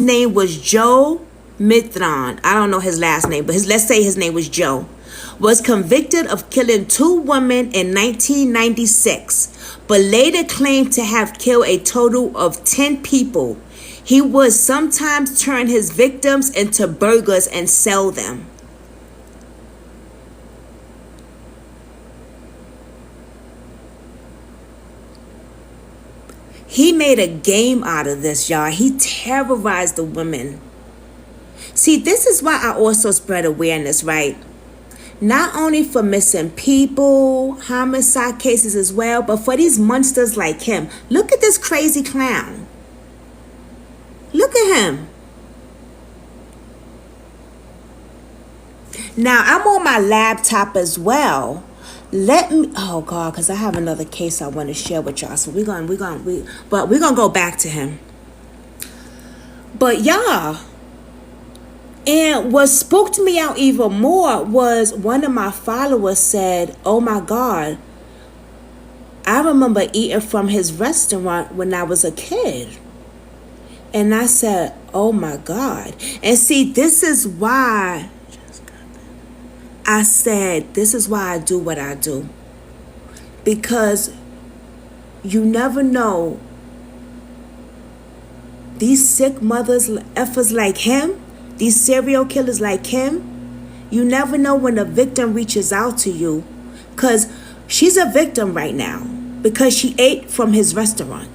name was Joe Mithron. I don't know his last name, but let's say his name was Joe. Was convicted of killing 2 women in 1996, but later claimed to have killed a total of 10 people. He would sometimes turn his victims into burgers and sell them. He made a game out of this, y'all. He terrorized the women. See, this is why I also spread awareness, right? Not only for missing people, homicide cases as well, but for these monsters like him. Look at this crazy clown. Look at him. Now, I'm on my laptop as well. Let me, oh God, because I have another case I want to share with y'all. So we're gonna go back to him. But y'all, and what spooked me out even more was one of my followers said, oh my God, I remember eating from his restaurant when I was a kid. And I said, oh my God. And see, this is why I said, this is why I do what I do. Because you never know, these sick mothers, effers like him, these serial killers like him, you never know when a victim reaches out to you. Because she's a victim right now because she ate from his restaurant.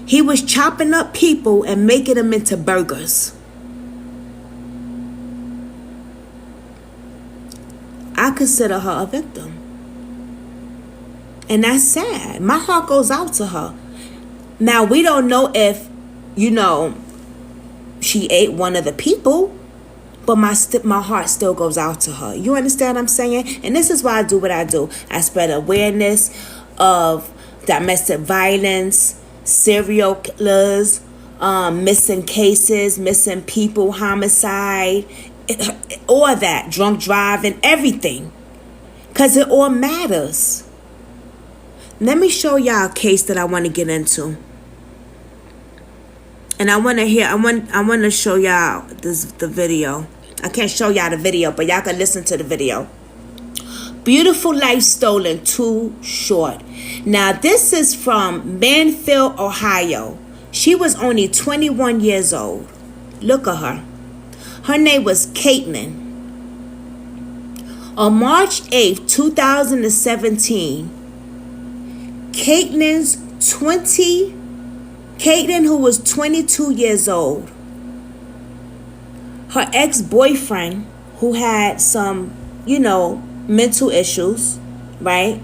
He was chopping up people and making them into burgers. I consider her a victim. And that's sad. My heart goes out to her. Now, we don't know if, she ate one of the people, but my heart still goes out to her. You understand what I'm saying? And this is why I do what I do. I spread awareness of domestic violence, serial killers, missing cases, missing people, homicide, all that, drunk driving, everything, because it all matters. Let me show y'all a case that I want to get into, and I want to show y'all the video. I can't show y'all the video, but y'all can listen to the video. Beautiful Life Stolen, Too Short. Now, this is from Manfield, Ohio. She was only 21 years old. Look at her. Her name was Caitlin. On March 8th, 2017, Caitlin, who was 22 years old, her ex-boyfriend, who had some, mental issues, right?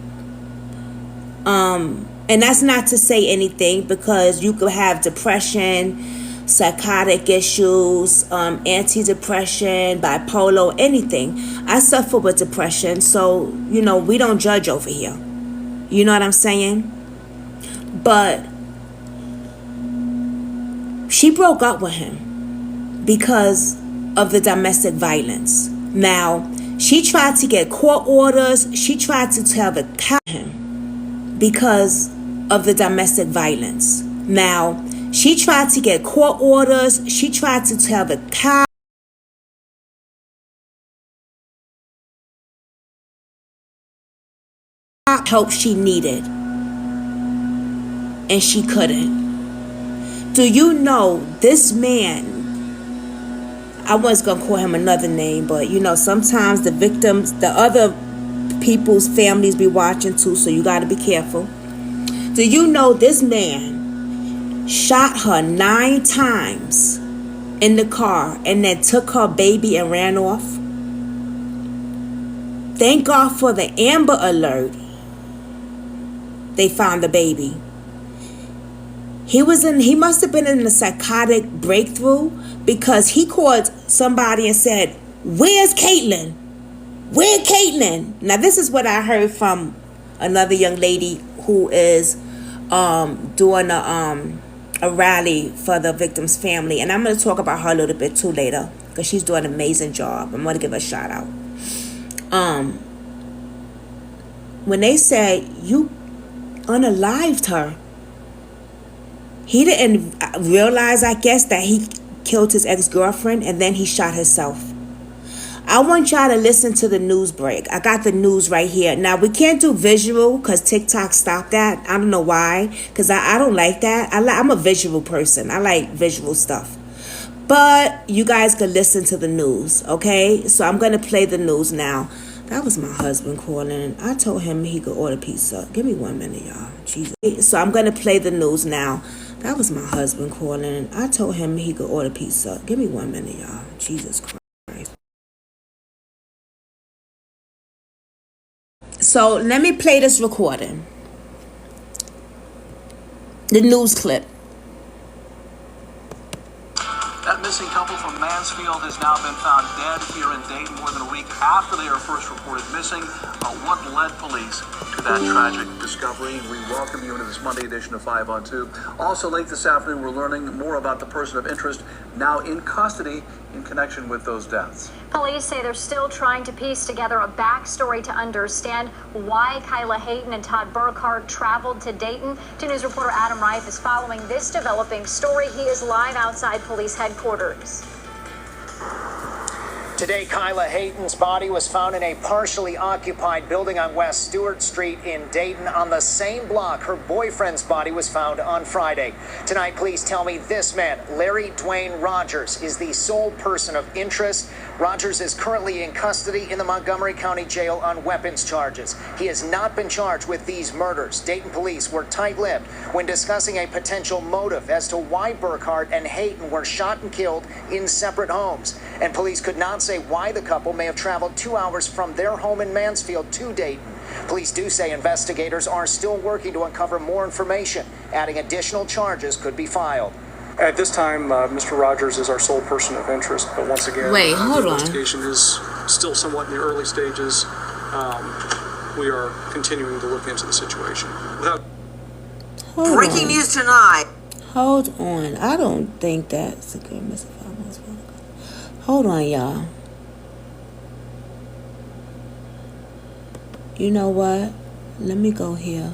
And that's not to say anything, because you could have depression, psychotic issues, antidepressant, bipolar, anything. I suffer with depression, so, we don't judge over here. You know what I'm saying? But she broke up with him because of the domestic violence. Now, she tried to get court orders. She tried to tell the cops him because of the domestic violence. Now, she tried to get court orders. She tried to tell the cops help she needed, and she couldn't. Do you know this man? I was gonna call him another name, but sometimes the victims, the other people's families be watching too, so you gotta be careful. Do you know this man shot her 9 times in the car and then took her baby and ran off? Thank God for the Amber Alert. They found the baby. He must have been in a psychotic breakthrough, because he called somebody and said, "Where's Caitlin? Where's Caitlin?" Now, this is what I heard from another young lady who is doing a rally for the victim's family, and I'm going to talk about her a little bit too later, because she's doing an amazing job. I'm going to give her a shout out. When they said you unalived her, he didn't realize, I guess, that he killed his ex-girlfriend, and then he shot himself. I want y'all to listen to the news break. I got the news right here. Now, we can't do visual because TikTok stopped that. I don't know why, because I don't like that. I'm a visual person. I like visual stuff. But you guys can listen to the news, okay? So I'm going to play the news now. That was my husband calling. I told him he could order pizza. Give me 1 minute, y'all. Jesus. So I'm going to play the news now. That was my husband calling. I told him he could order pizza. Give me 1 minute, y'all. Jesus Christ. So let me play this recording. The news clip. That missing couple from Mansfield has now been found dead here in Dayton more than a week after they were first reported missing. What led police to that tragic discovery? We welcome you into this Monday edition of 5 on 2. Also late this afternoon, we're learning more about the person of interest now in custody in connection with those deaths. Police say they're still trying to piece together a backstory to understand why Kyla Hayden and Todd Burkhart traveled to Dayton. 2 News reporter Adam Reif is following this developing story. He is live outside police headquarters. Today, Kyla Hayden's body was found in a partially occupied building on West Stewart Street in Dayton. On the same block, her boyfriend's body was found on Friday. Tonight, police tell me this man, Larry Dwayne Rogers, is the sole person of interest. Rogers is currently in custody in the Montgomery County Jail on weapons charges. He has not been charged with these murders. Dayton police were tight-lipped when discussing a potential motive as to why Burkhart and Hayden were shot and killed in separate homes. And police could not say why the couple may have traveled 2 hours from their home in Mansfield to Dayton. Police do say investigators are still working to uncover more information, adding additional charges could be filed. At this time, Mr. Rogers is our sole person of interest, but once again, Wait, hold the on. investigation is still somewhat in the early stages. We are continuing to look into the situation. Breaking news tonight. Hold on. I don't think that's a good Mr. Farmers. Hold on, y'all. You know what? Let me go here.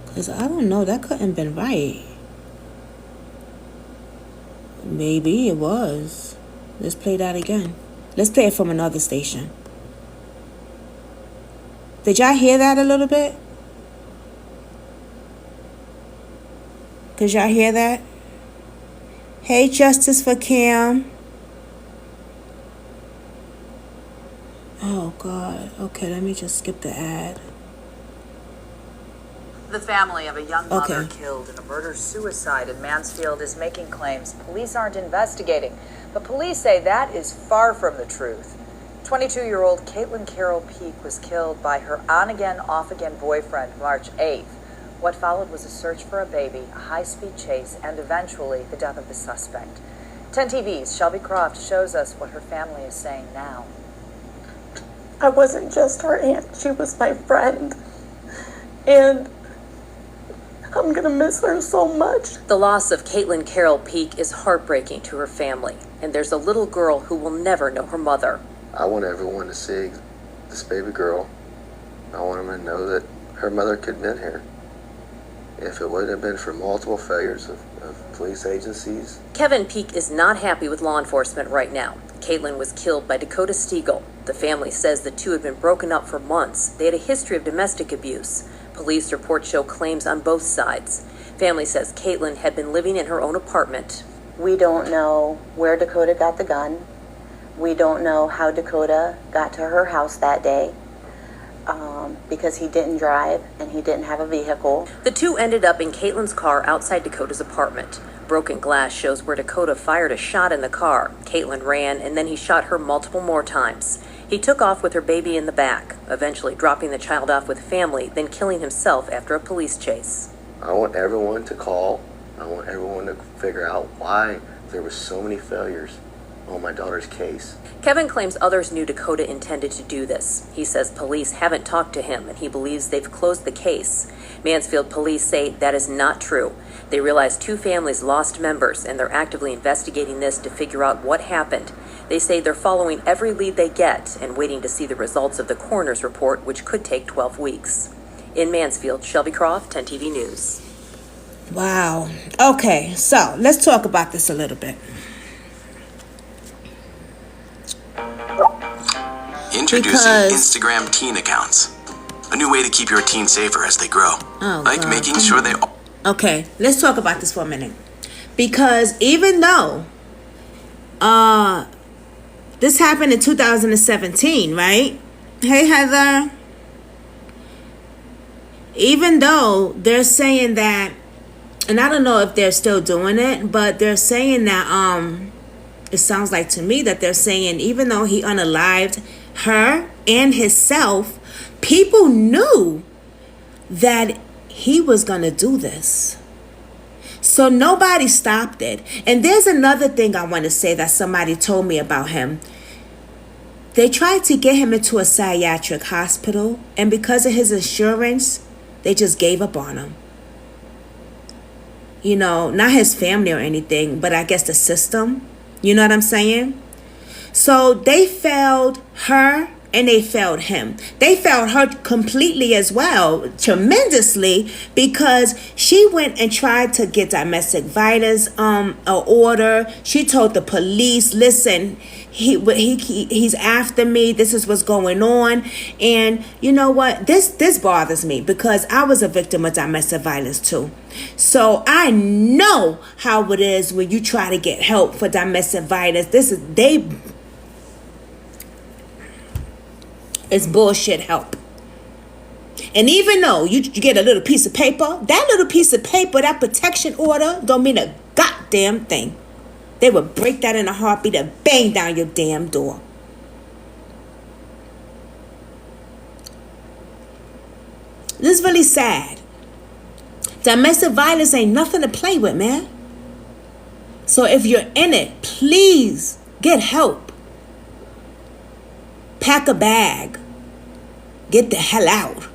Because I don't know. That couldn't have been right. Maybe it was. Let's play that again. Let's play it from another station. Did y'all hear that a little bit? Could y'all hear that? Hey, Justice for Cam. Oh, God. Okay, let me just skip the ad. The family of a young mother killed in a murder-suicide in Mansfield is making claims police aren't investigating, but police say that is far from the truth. 22-year-old Caitlin Carroll Peak was killed by her on-again, off-again boyfriend March 8th. What followed was a search for a baby, a high-speed chase, and eventually the death of the suspect. 10 TV's Shelby Croft shows us what her family is saying now. I wasn't just her aunt, she was my friend. And I'm gonna miss her so much. The loss of Caitlin Carroll Peak is heartbreaking to her family, and there's a little girl who will never know her mother. I want everyone to see this baby girl. I want them to know that her mother could have been here. If it wouldn't have been for multiple failures of police agencies. Kevin Peak is not happy with law enforcement right now. Caitlin was killed by Dakota Stiegel. The family says the two had been broken up for months. They had a history of domestic abuse. Police reports show claims on both sides. Family says Caitlin had been living in her own apartment. We don't know where Dakota got the gun. We don't know how Dakota got to her house that day. Because he didn't drive and he didn't have a vehicle. The two ended up in Caitlin's car outside Dakota's apartment. Broken glass shows where Dakota fired a shot in the car. Caitlin ran, and then he shot her multiple more times. He took off with her baby in the back, eventually dropping the child off with family, then killing himself after a police chase. I want everyone to call. I want everyone to figure out why there were so many failures on my daughter's case. Kevin claims others knew Dakota intended to do this. He says police haven't talked to him, and he believes they've closed the case. Mansfield police say that is not true. They realize two families lost members, and they're actively investigating this to figure out what happened. They say they're following every lead they get and waiting to see the results of the coroner's report, which could take 12 weeks. In Mansfield, Shelby Croft, 10 TV News. Wow. Okay, so let's talk about this a little bit. Introducing Because- Instagram teen accounts. A new way to keep your teens safer as they grow. Oh, like God. making sure they... Okay, let's talk about this for a minute. Because even though this happened in 2017, right? Hey, Heather. Even though they're saying that, and I don't know if they're still doing it, but they're saying that it sounds like to me that they're saying even though he unalived her and himself, people knew that he was gonna do this. So nobody stopped it. And there's another thing I want to say that somebody told me about him. They tried to get him into a psychiatric hospital, and because of his insurance, they just gave up on him. You know, not his family or anything, but I guess the system. You know what I'm saying? So they failed her and they failed him. They failed her completely as well, tremendously, because she went and tried to get domestic violence order. She told the police, listen, he's after me. This is what's going on. And you know what? This bothers me because I was a victim of domestic violence too. So I know how it is when you try to get help for domestic violence. It's bullshit help. And even though you get a little piece of paper, that little piece of paper, that protection order, don't mean a goddamn thing. They would break that in a heartbeat and bang down your damn door. This is really sad. Domestic violence ain't nothing to play with, man. So if you're in it, please get help. Pack a bag. Get the hell out.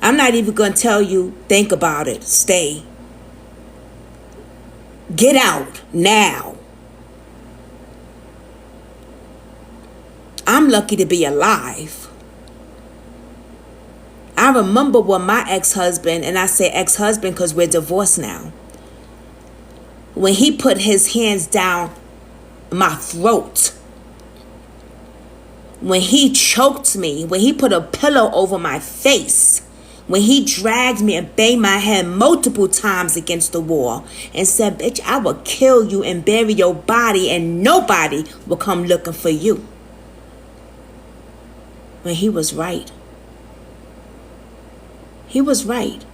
I'm not even going to tell you, think about it. Stay. Get out now. I'm lucky to be alive. I remember when my ex-husband, and I say ex-husband because we're divorced now, when he put his hands down my throat, when he choked me, when he put a pillow over my face, when he dragged me and banged my head multiple times against the wall and said, bitch, I will kill you and bury your body and nobody will come looking for you. When he was right. He was right.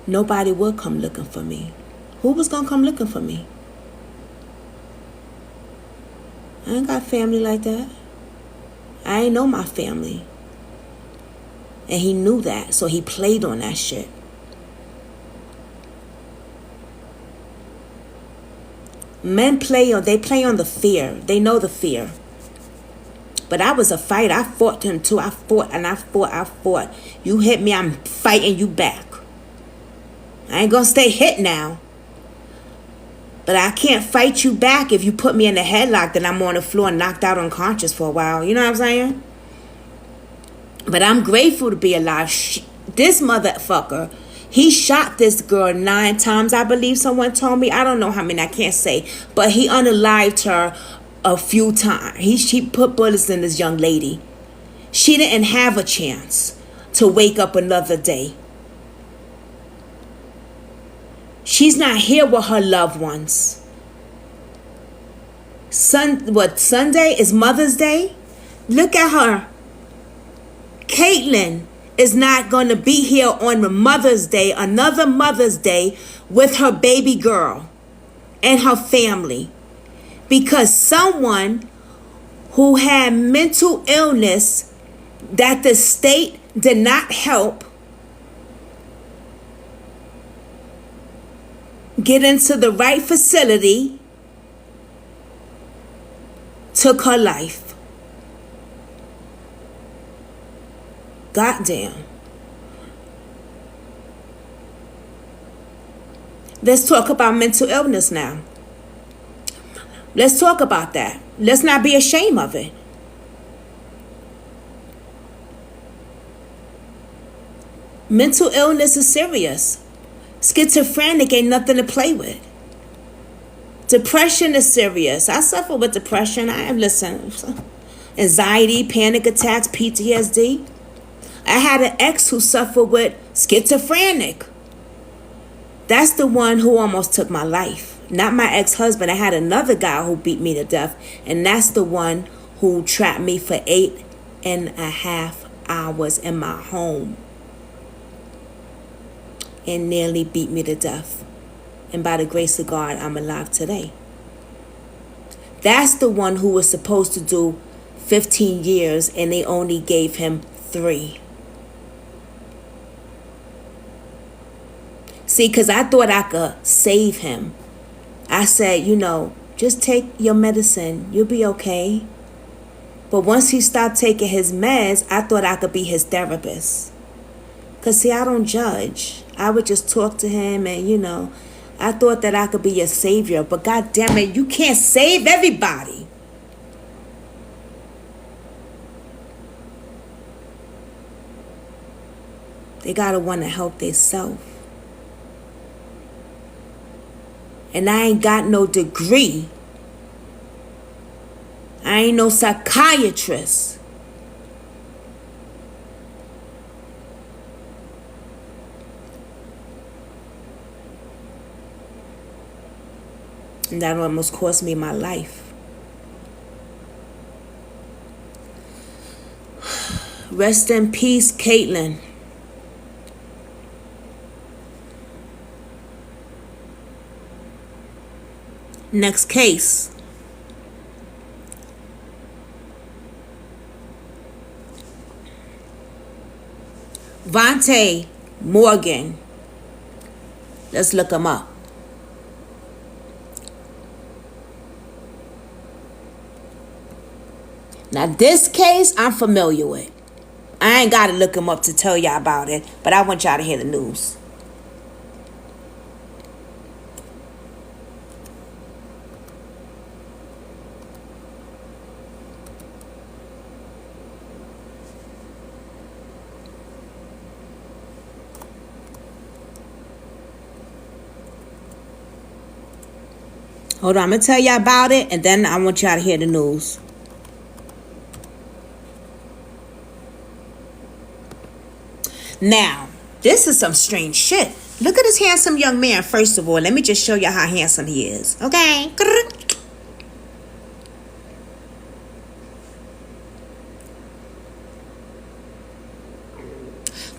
Nobody would come looking for me. Who was going to come looking for me? I ain't got family like that. I ain't know my family. And he knew that, so he played on that shit. Men play on the fear. They know the fear. But I was a fighter. I fought him too. I fought. You hit me, I'm fighting you back. I ain't gonna stay hit now. But I can't fight you back if you put me in a headlock that I'm on the floor knocked out unconscious for a while. You know what I'm saying? But I'm grateful to be alive. This motherfucker, he shot this girl 9 times, I believe someone told me. I don't know how many, I can't say. But he unalived her a few times. He put bullets in this young lady. She didn't have a chance to wake up another day. She's not here with her loved ones. Sunday is Mother's Day? Look at her. Caitlyn is not going to be here on Mother's Day, another Mother's Day, with her baby girl and her family. Because someone who had mental illness that the state did not help get into the right facility took her life. Goddamn. Let's talk about mental illness now. Let's talk about that. Let's not be ashamed of it. Mental illness is serious. Schizophrenic ain't nothing to play with. Depression is serious. I suffer with depression. Anxiety, panic attacks, PTSD. I had an ex who suffered with schizophrenic. That's the one who almost took my life. Not my ex-husband. I had another guy who beat me to death. And that's the one who trapped me for 8.5 hours in my home. And nearly beat me to death. And by the grace of God, I'm alive today. That's the one who was supposed to do 15 years and they only gave him 3. See, because I thought I could save him. I said, just take your medicine. You'll be okay. But once he stopped taking his meds, I thought I could be his therapist. Because, see, I don't judge. I would just talk to him and, I thought that I could be your savior. But God damn it, you can't save everybody. They got to want to help themselves. And I ain't got no degree. I ain't no psychiatrist. And that almost cost me my life. Rest in peace, Caitlin. Next case. Devontae Morgan. Let's look him up. Now this case I'm familiar with. I ain't got to look him up to tell y'all about it, but I want y'all to hear the news. Hold on, I'm going to tell y'all about it, and then I want y'all to hear the news. Now, this is some strange shit. Look at this handsome young man, first of all. Let me just show you how handsome he is. Okay?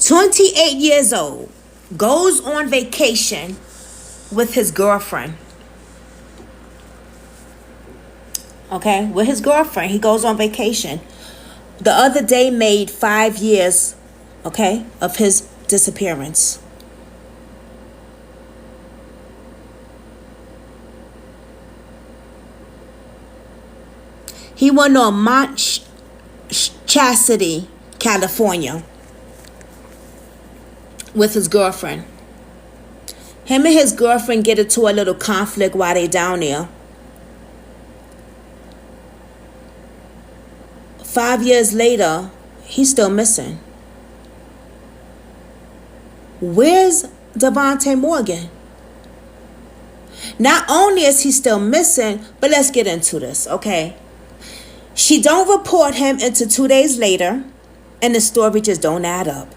28 years old. Goes on vacation with his girlfriend. Okay? With his girlfriend. He goes on vacation. The other day made 5 years, okay, of his disappearance. He went on Mount Chastity, California, with his girlfriend. Him and his girlfriend get into a little conflict while they down there. 5 years later, he's still missing. Where's Devontae Morgan? Not only is he still missing, but let's get into this, okay? She don't report him until 2 days later, and the story just don't add up.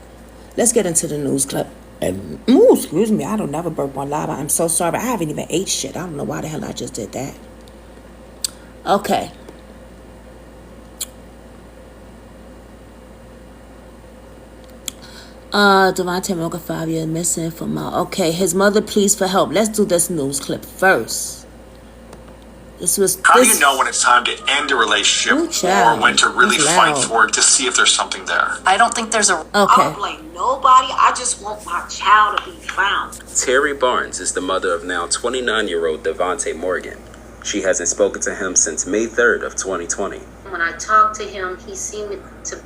Let's get into the news clip. Excuse me, I don't never burp on lava. I'm so sorry. I haven't even ate shit. I don't know why the hell I just did that. Okay. Devontae Morgan, 5 years missing from okay, his mother pleads for help. Let's do this news clip first. How do you know when it's time to end a relationship or when to really fight for it to see if there's something there? I don't think there's a... Okay. I don't blame nobody. I just want my child to be found. Terry Barnes is the mother of now 29-year-old Devontae Morgan. She hasn't spoken to him since May 3rd of 2020. When I talked to him, he seemed to...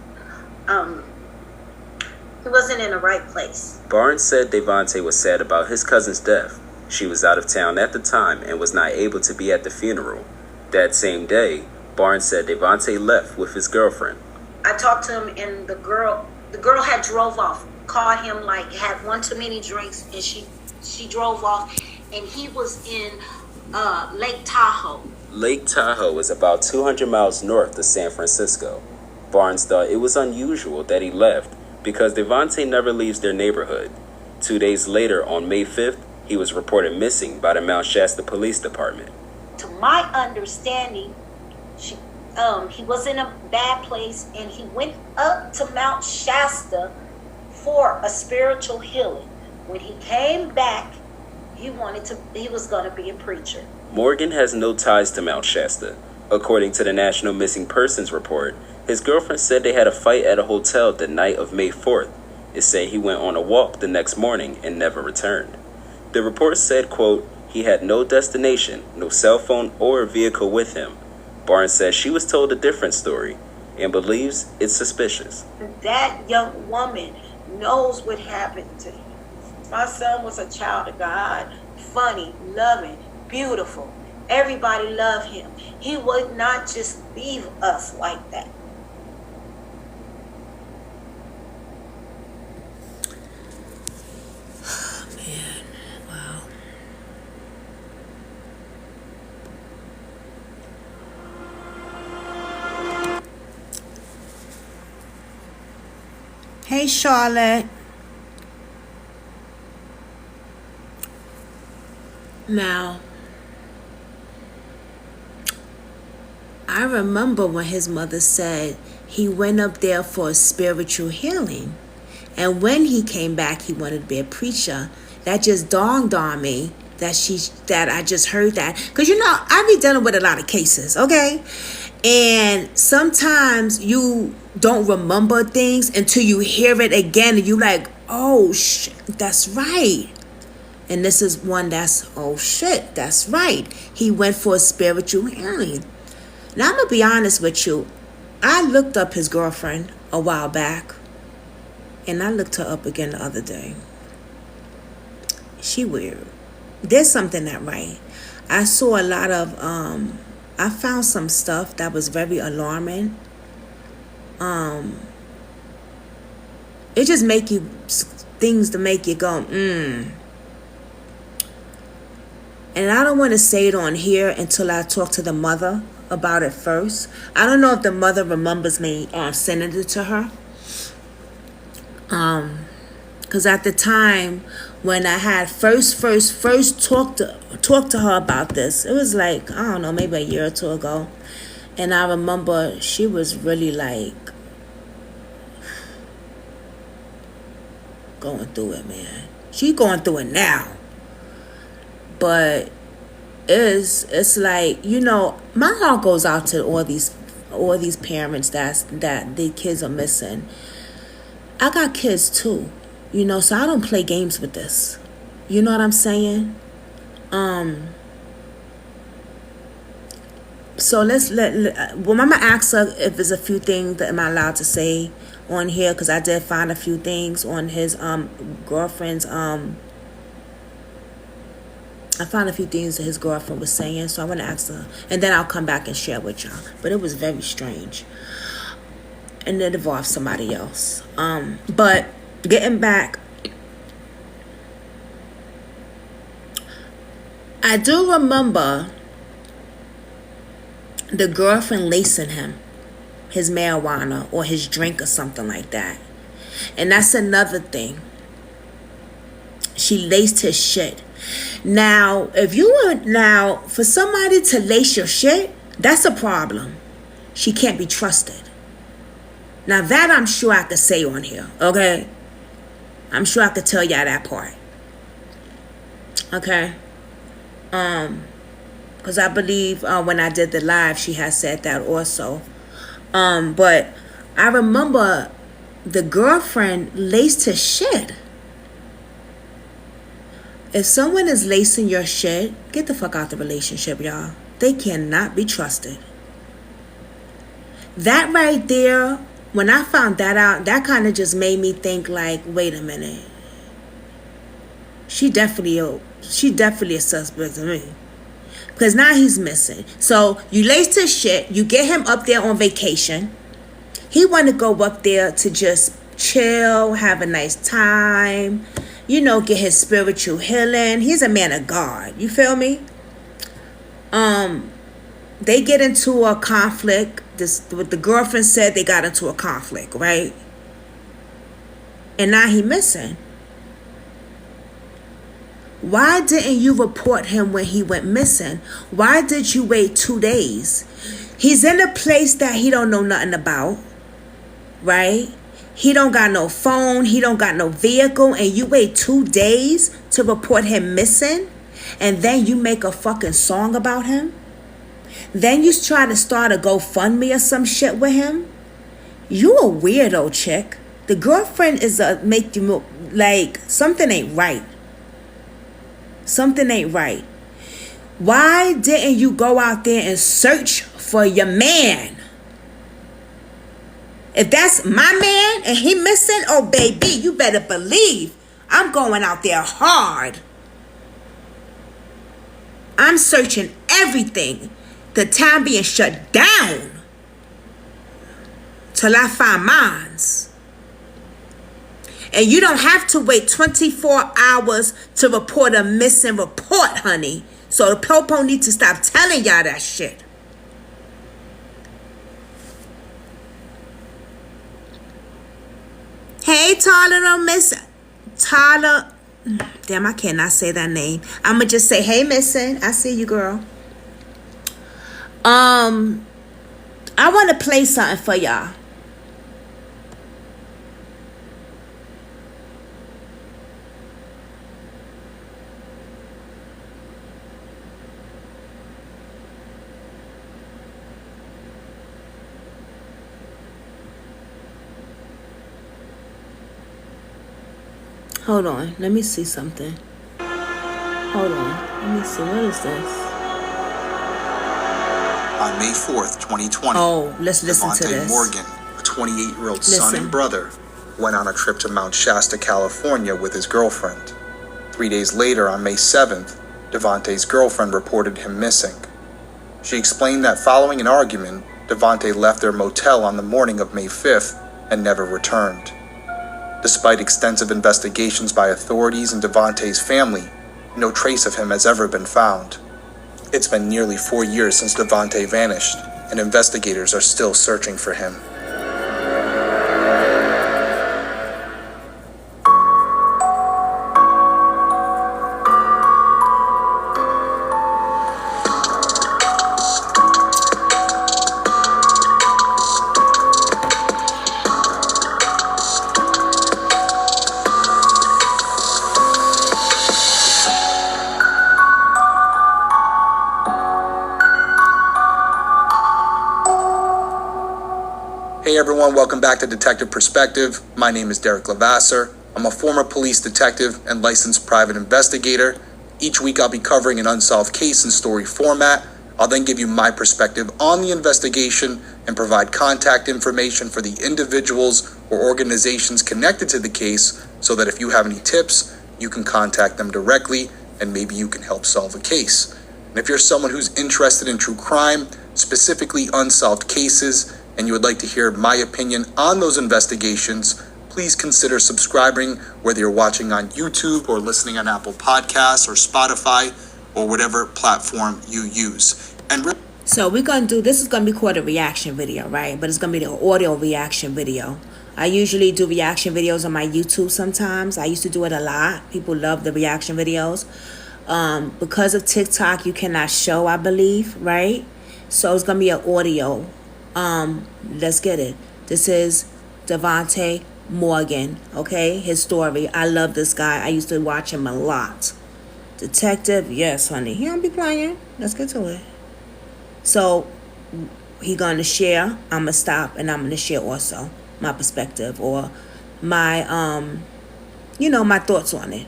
he wasn't in the right place. Barnes said Devontae was sad about his cousin's death. She was out of town at the time and was not able to be at the funeral. That same day, Barnes said Devontae left with his girlfriend. I talked to him, and the girl had drove off. Caught him, like, had one too many drinks, and she drove off, and he was in Lake Tahoe. Lake Tahoe is about 200 miles north of San Francisco. Barnes thought it was unusual that he left because Devontae never leaves their neighborhood. 2 days later, on May 5th, he was reported missing by the Mount Shasta Police Department. To my understanding, he was in a bad place and he went up to Mount Shasta for a spiritual healing. When he came back, he was going to be a preacher. Morgan has no ties to Mount Shasta. According to the National Missing Persons Report, his girlfriend said they had a fight at a hotel the night of May 4th. It said he went on a walk the next morning and never returned. The report said, quote, he had no destination, no cell phone or vehicle with him. Barnes says she was told a different story and believes it's suspicious. That young woman knows what happened to him. My son was a child of God, funny, loving, beautiful. Everybody loved him. He would not just leave us like that. Man, wow. Hey, Charlotte. Now, I remember when his mother said he went up there for a spiritual healing. And when he came back, he wanted to be a preacher. That just dawned on me that I just heard that. Because, I be dealing with a lot of cases, okay? And sometimes you don't remember things until you hear it again. And you like, oh, shit, that's right. And this is one that's, oh, shit, that's right. He went for a spiritual healing. Now, I'm going to be honest with you. I looked up his girlfriend a while back. And I looked her up again the other day. She weird. There's something not right. I saw a lot of, I found some stuff that was very alarming. It just make you, things to make you go, And I don't want to say it on here until I talk to the mother about it first. I don't know if the mother remembers me sending it to her. Because at the time when I had first talked to her about this, it was like, I don't know, maybe a year or two ago. And I remember she was really like going through it, man. She going through it now. But it's like, my heart goes out to all these parents that the kids are missing. I got kids too, so I don't play games with this. You know what I'm saying? So I'm gonna ask her if there's a few things that am I allowed to say on here, because I did find a few things on his girlfriend's I found a few things that his girlfriend was saying, so I want to ask her, and then I'll come back and share with y'all. But it was very strange, and it involved somebody else. But getting back, I do remember the girlfriend lacing him, his marijuana or his drink or something like that, and that's another thing. She laced his shit. Now, for somebody to lace your shit, that's a problem. She can't be trusted. Now that I'm sure I could say on here, okay? I'm sure I could tell y'all that part. Okay? Because I believe when I did the live, she had said that also. But I remember the girlfriend laced his shit. If someone is lacing your shit, get the fuck out the relationship, y'all. They cannot be trusted. That right there, when I found that out, that kind of just made me think like, wait a minute. She definitely a suspect to me. Because now he's missing. So you laced his shit, you get him up there on vacation. He want to go up there to just chill, have a nice time, get his spiritual healing. He's a man of God. You feel me? They get into a conflict. What the girlfriend said, they got into a conflict, right? And now he missing. Why didn't you report him when he went missing? Why did you wait 2 days? He's in a place that he don't know nothing about, right? He don't got no phone. He don't got no vehicle. And you wait 2 days to report him missing? And then you make a fucking song about him? Then you try to start a GoFundMe or some shit with him? You a weirdo, chick. The girlfriend is make you like something ain't right. Something ain't right. Why didn't you go out there and search for your man? If that's my man and he missing, oh baby, you better believe I'm going out there hard. I'm searching everything. The town being shut down till I find mines. And you don't have to wait 24 hours to report a missing report, honey. So the Popo need to stop telling y'all that shit. Hey, Tyler, Miss Tyler. Damn, I cannot say that name. I'ma just say, hey, missing. I see you, girl. I want to play something for y'all. Hold on. Let me see something. Hold on. Let me see. What is this? On May 4th, 2020, oh, let's listen to Devontae this. Morgan, a 28-year-old son and brother, went on a trip to Mount Shasta, California with his girlfriend. 3 days later, on May 7th, Devontae's girlfriend reported him missing. She explained that following an argument, Devontae left their motel on the morning of May 5th and never returned. Despite extensive investigations by authorities and Devontae's family, no trace of him has ever been found. It's been nearly 4 years since Devontae vanished, and investigators are still searching for him. Hey everyone, welcome back to Detective Perspective. My name is Derek Lavasser. I'm a former police detective and licensed private investigator. Each week I'll be covering an unsolved case in story format. I'll then give you my perspective on the investigation and provide contact information for the individuals or organizations connected to the case so that if you have any tips, you can contact them directly and maybe you can help solve a case. And if you're someone who's interested in true crime, specifically unsolved cases, and you would like to hear my opinion on those investigations, please consider subscribing, whether you're watching on YouTube or listening on Apple Podcasts or Spotify or whatever platform you use. So we're going to do, this is going to be called a reaction video, right? But it's going to be the audio reaction video. I usually do reaction videos on my YouTube sometimes. I used to do it a lot. People love the reaction videos. Because of TikTok, you cannot show, I believe, right? So it's going to be an audio. Let's get it. This is Devontae Morgan, okay? His story. I love this guy. I used to watch him a lot. Detective, yes, honey. He don't be playing. Let's get to it. So, he gonna share. I'm gonna stop, and I'm gonna share also my perspective or my, my thoughts on it.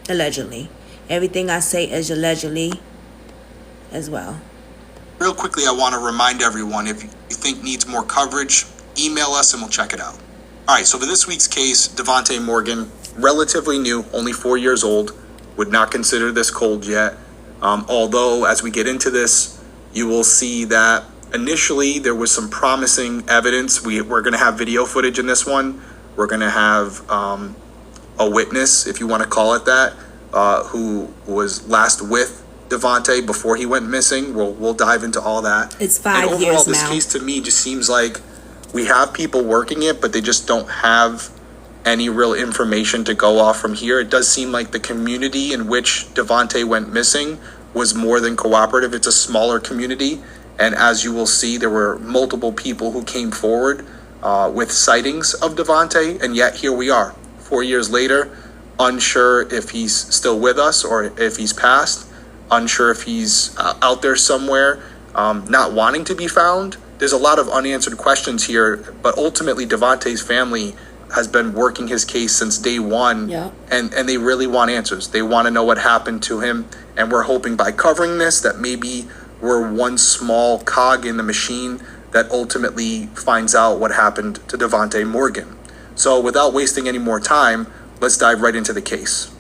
Allegedly. Everything I say is allegedly as well. Real quickly, I want to remind everyone, if you think needs more coverage, email us and we'll check it out. All right, so for this week's case, Devontae Morgan, relatively new, only 4 years old, would not consider this cold yet. Although, as we get into this, you will see that initially there was some promising evidence. We're going to have video footage in this one. We're going to have a witness, if you want to call it that, who was last with Devontae before he went missing. We'll dive into all that. It's 5 and years overall, this now. case to me just seems like we have people working it, but they just don't have any real information to go off from here. It does seem like the community in which Devontae went missing was more than cooperative. It's a smaller community, and as you will see, there were multiple people who came forward with sightings of Devontae, and yet here we are, 4 years later, unsure if he's still with us or if he's passed, unsure if he's out there somewhere, not wanting to be found. There's a lot of unanswered questions here, but ultimately Devontae's family has been working his case since day one, and they really want answers. They want to know what happened to him, and we're hoping by covering this that maybe we're one small cog in the machine that ultimately finds out what happened to Devontae Morgan. So without wasting any more time, let's dive right into the case.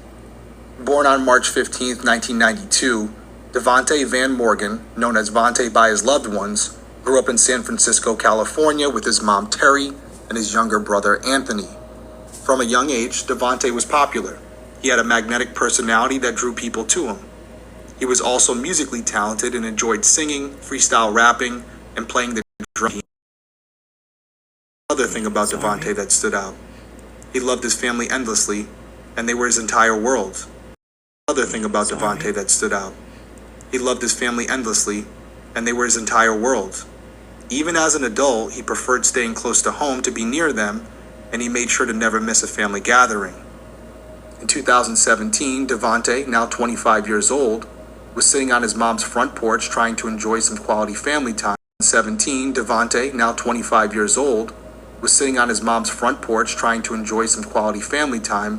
Born on March 15th, 1992, Devontae Van Morgan, known as Vontae by his loved ones, grew up in San Francisco, California with his mom Terry and his younger brother Anthony. From a young age, Devontae was popular. He had a magnetic personality that drew people to him. He was also musically talented and enjoyed singing, freestyle rapping, and playing the drum. Another thing about Devontae that stood out. He loved his family endlessly, and they were his entire world. Another thing about Devontae that stood out. He loved his family endlessly, and they were his entire world. Even as an adult, he preferred staying close to home to be near them, and he made sure to never miss a family gathering. In 2017, Devontae, now 25 years old, was sitting on his mom's front porch trying to enjoy some quality family time. Devontae, now 25 years old, was sitting on his mom's front porch trying to enjoy some quality family time.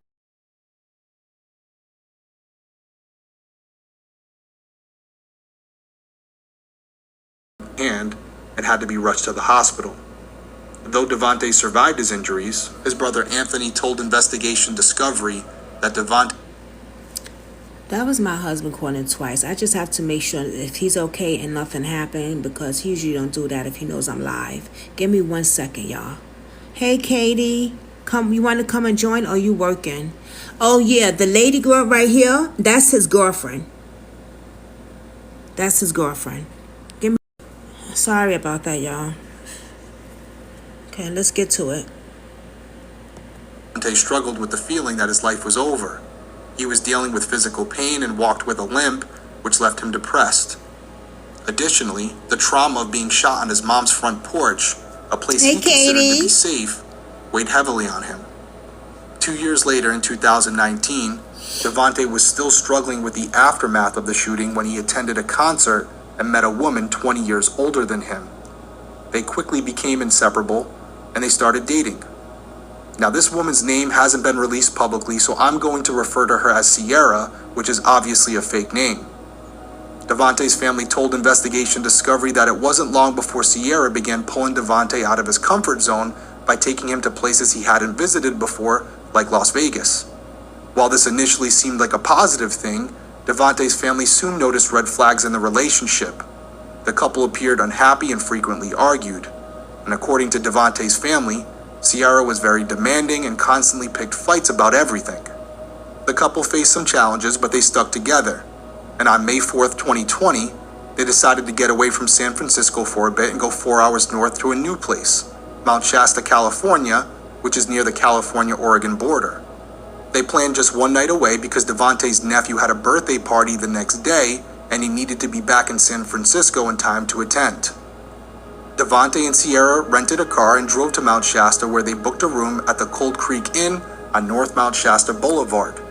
And had to be rushed to the hospital. Though Devontae survived his injuries, his brother Anthony told Investigation Discovery that Devontae... That was my husband calling twice. I just have to make sure if he's okay and nothing happened, because he usually don't do that if he knows I'm live. Give me 1 second, y'all. Hey, Katie. You want to come and join, or you working? Oh, yeah, the lady girl right here, that's his girlfriend. That's his girlfriend. Sorry about that, y'all. Okay, let's get to it. Devontae struggled with the feeling that his life was over. He was dealing with physical pain and walked with a limp, which left him depressed. Additionally, the trauma of being shot on his mom's front porch, a place he considered to be safe, weighed heavily on him. 2 years later, in 2019, Devontae was still struggling with the aftermath of the shooting when he attended a concert and met a woman 20 years older than him. They quickly became inseparable, and they started dating. Now, this woman's name hasn't been released publicly, so I'm going to refer to her as Sierra, which is obviously a fake name. Devontae's family told Investigation Discovery that it wasn't long before Sierra began pulling Devontae out of his comfort zone by taking him to places he hadn't visited before, like Las Vegas. While this initially seemed like a positive thing, Devontae's family soon noticed red flags in the relationship. The couple appeared unhappy and frequently argued. And according to Devontae's family, Sierra was very demanding and constantly picked fights about everything. The couple faced some challenges, but they stuck together. And on May 4th, 2020, they decided to get away from San Francisco for a bit and go 4 hours north to a new place, Mount Shasta, California, which is near the California-Oregon border. They planned just one night away because Devontae's nephew had a birthday party the next day, and he needed to be back in San Francisco in time to attend. Devontae and Sierra rented a car and drove to Mount Shasta, where they booked a room at the Cold Creek Inn on North Mount Shasta Boulevard.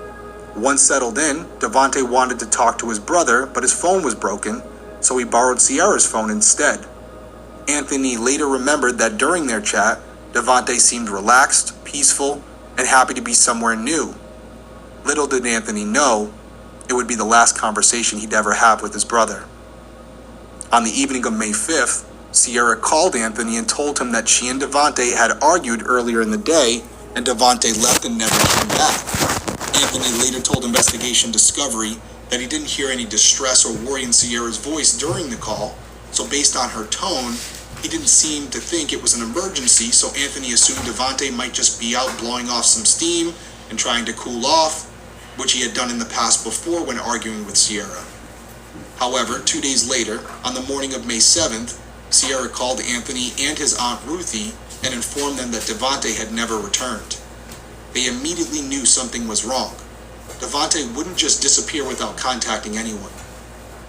Once settled in, Devontae wanted to talk to his brother, but his phone was broken, so he borrowed Sierra's phone instead. Anthony later remembered that during their chat, Devontae seemed relaxed, peaceful, and happy to be somewhere new. Little did Anthony know, it would be the last conversation he'd ever have with his brother. On the evening of May 5th, Sierra called Anthony and told him that she and Devontae had argued earlier in the day, and Devontae left and never came back. Anthony later told Investigation Discovery that he didn't hear any distress or worry in Sierra's voice during the call, so based on her tone, he didn't seem to think it was an emergency, so Anthony assumed Devontae might just be out blowing off some steam and trying to cool off, which he had done in the past before when arguing with Sierra. However, 2 days later, on the morning of May 7th, Sierra called Anthony and his Aunt Ruthie and informed them that Devontae had never returned. They immediately knew something was wrong. Devontae wouldn't just disappear without contacting anyone.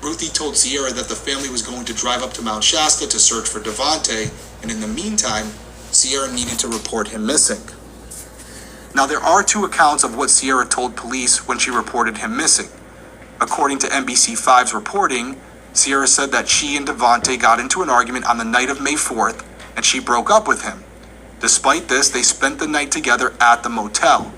Ruthie told Sierra that the family was going to drive up to Mount Shasta to search for Devontae, and in the meantime, Sierra needed to report him missing. Now, there are two accounts of what Sierra told police when she reported him missing. According to NBC5's reporting, Sierra said that she and Devontae got into an argument on the night of May 4th, and she broke up with him. Despite this, they spent the night together at the motel.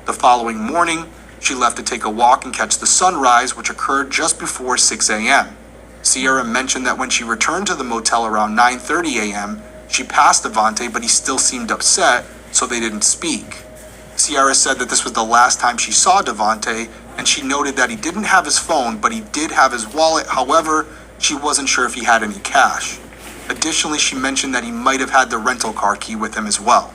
The following morning, she left to take a walk and catch the sunrise, which occurred just before 6 a.m. Sierra mentioned that when she returned to the motel around 9:30 a.m., she passed Devontae, but he still seemed upset, so they didn't speak. Sierra said that this was the last time she saw Devontae, and she noted that he didn't have his phone, but he did have his wallet. However, she wasn't sure if he had any cash. Additionally, she mentioned that he might have had the rental car key with him as well.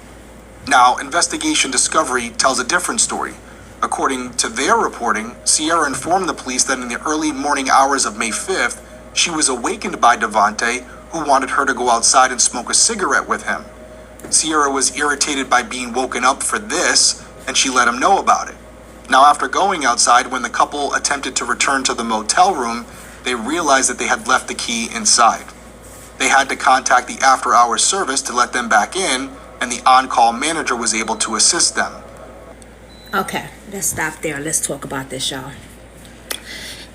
Now, Investigation Discovery tells a different story. According to their reporting, Sierra informed the police that in the early morning hours of May 5th, she was awakened by Devontae, who wanted her to go outside and smoke a cigarette with him. Sierra was irritated by being woken up for this, and she let him know about it. Now, after going outside, when the couple attempted to return to the motel room, they realized that they had left the key inside. They had to contact the after-hours service to let them back in, and the on-call manager was able to assist them. Okay, let's stop there. Let's talk about this, y'all.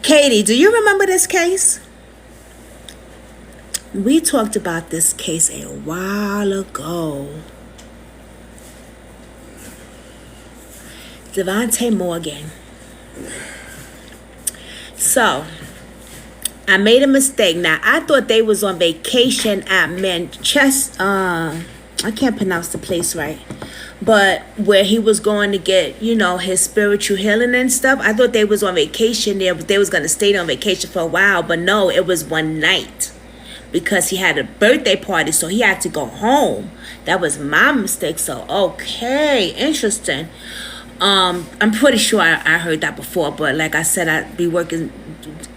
Katie, do you remember this case? We talked about this case a while ago. Devontae Morgan. So, I made a mistake. Now, I thought they was on vacation at Manchester. I can't pronounce the place right. But where he was going to get, you know, his spiritual healing and stuff. I thought they was on vacation there, but they was going to stay on vacation for a while. But no, it was one night. Because he had a birthday party, so he had to go home. That was my mistake. So, okay, interesting. I'm pretty sure I heard that before, but like I said, I'd be working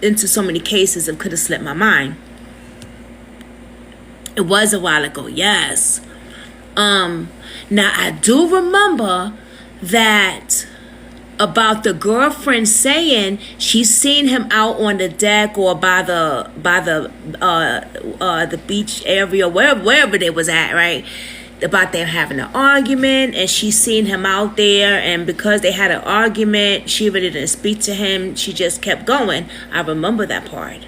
into so many cases, it could have slipped my mind. It was a while ago, yes. Now I do remember that about the girlfriend saying she's seen him out on the deck or by the beach area, wherever they was at, right? About them having an argument, and she seen him out there, and because they had an argument, she really didn't speak to him. She just kept going. I remember that part.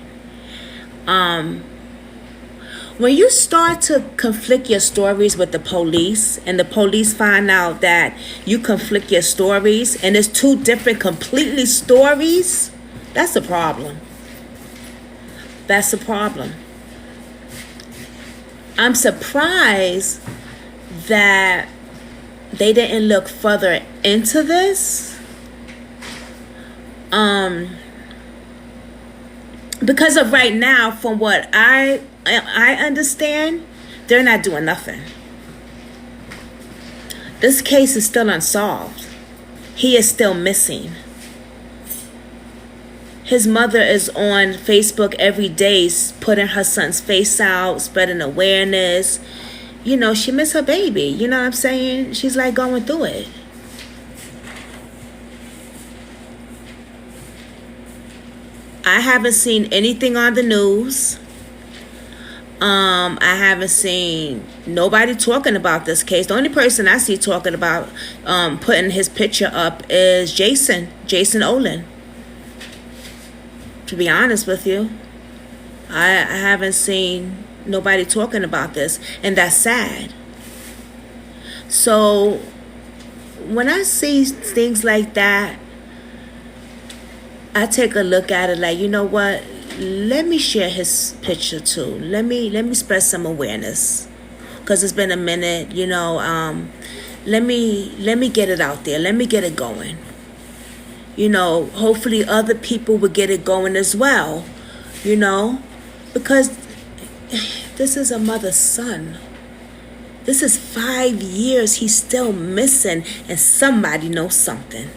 When you start to conflict your stories with the police, and the police find out that you conflict your stories, and it's two different completely stories, that's a problem. That's a problem. I'm surprised that they didn't look further into this. Because of right now, from what I understand, they're not doing nothing. This case is still unsolved. He is still missing. His mother is on Facebook every day, putting her son's face out, spreading awareness. You know, she missed her baby. You know what I'm saying? She's like going through it. I haven't seen anything on the news. I haven't seen nobody talking about this case. The only person I see talking about putting his picture up is Jason Olin. To be honest with you, I haven't seen nobody talking about this, and that's sad. So when I see things like that, I take a look at it like, you know what? Let me share his picture too. Let me spread some awareness, because it's been a minute. You know, let me get it out there. Let me get it going. You know, hopefully other people will get it going as well. You know, because this is a mother's son. This is 5 years he's still missing, and somebody knows something.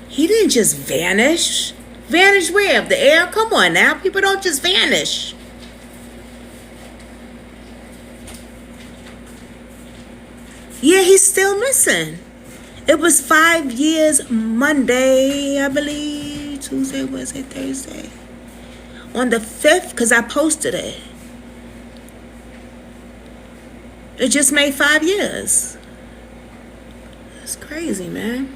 He didn't just vanish. Vanish where? Of the air? Come on now. People don't just vanish. Yeah, he's still missing. It was 5 years Monday, I believe. Tuesday, Wednesday, Thursday. On the 5th, because I posted it. It just made 5 years. It's crazy, man.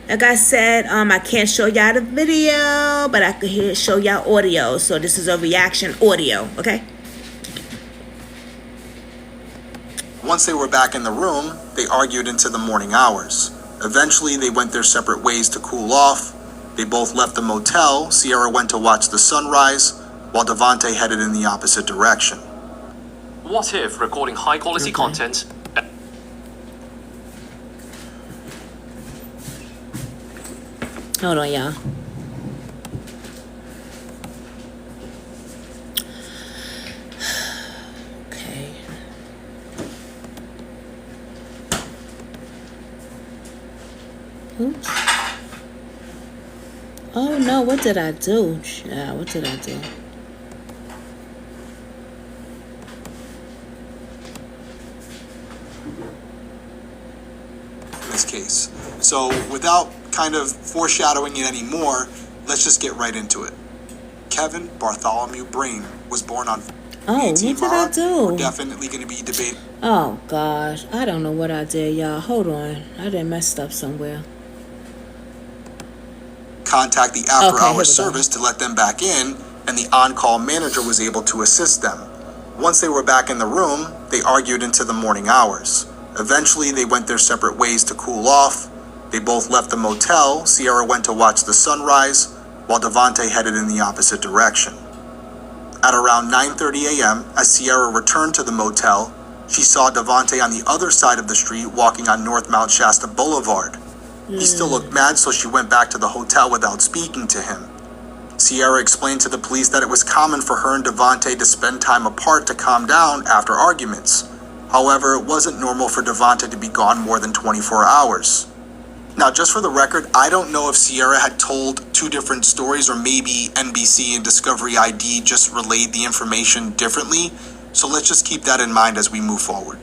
Like I said, I can't show y'all the video, but I could show y'all audio. So this is a reaction audio, okay? Once they were back in the room, they argued into the morning hours. Eventually, they went their separate ways to cool off. They both left the motel. Sierra went to watch the sunrise, while Devontae headed in the opposite direction. What if recording high-quality content... Hold on, y'all. Okay. Oops. Oh no, what did I do? Yeah, what did I do? In this case. So without kind of foreshadowing it anymore, let's just get right into it. Kevin Bartholomew Brain was born on what did I do? We're definitely going to be debating. Oh gosh, I don't know what I did, y'all. Hold on, I done messed up somewhere. Contact the after-hours service to let them back in, and the on-call manager was able to assist them. Once they were back in the room, they argued into the morning hours. Eventually, they went their separate ways to cool off. They both left the motel. Sierra went to watch the sunrise, while Devontae headed in the opposite direction. At around 9:30 a.m., as Sierra returned to the motel, she saw Devontae on the other side of the street walking on North Mount Shasta Boulevard. He still looked mad, so she went back to the hotel without speaking to him. Sierra explained to the police that it was common for her and Devontae to spend time apart to calm down after arguments. However, it wasn't normal for Devontae to be gone more than 24 hours. Now, just for the record, I don't know if Sierra had told two different stories, or maybe NBC and Discovery ID just relayed the information differently, so let's just keep that in mind as we move forward.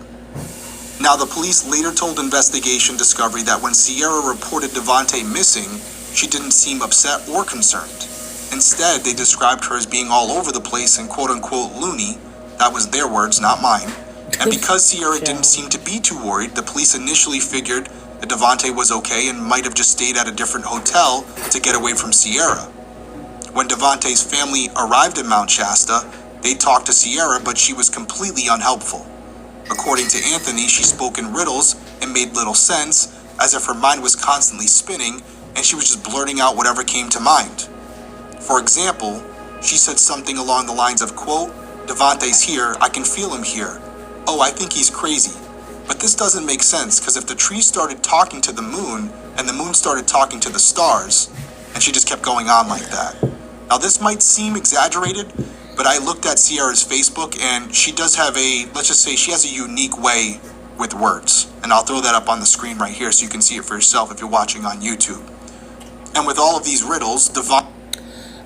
Now, the police later told Investigation Discovery that when Sierra reported Devontae missing, she didn't seem upset or concerned. Instead, they described her as being all over the place and quote-unquote loony. That was their words, not mine. And because Sierra didn't seem to be too worried, the police initially figured that Devontae was okay and might have just stayed at a different hotel to get away from Sierra. When Devontae's family arrived at Mount Shasta, they talked to Sierra, but she was completely unhelpful. According to Anthony, she spoke in riddles and made little sense, as if her mind was constantly spinning and she was just blurting out whatever came to mind. For example, she said something along the lines of, quote, "Devontae's here, I can feel him here. Oh, I think he's crazy. But this doesn't make sense, because if the tree started talking to the moon and the moon started talking to the stars," and she just kept going on like that. Now, this might seem exaggerated, but I looked at Sierra's Facebook, and she does have let's just say she has a unique way with words. And I'll throw that up on the screen right here so you can see it for yourself if you're watching on YouTube. And with all of these riddles,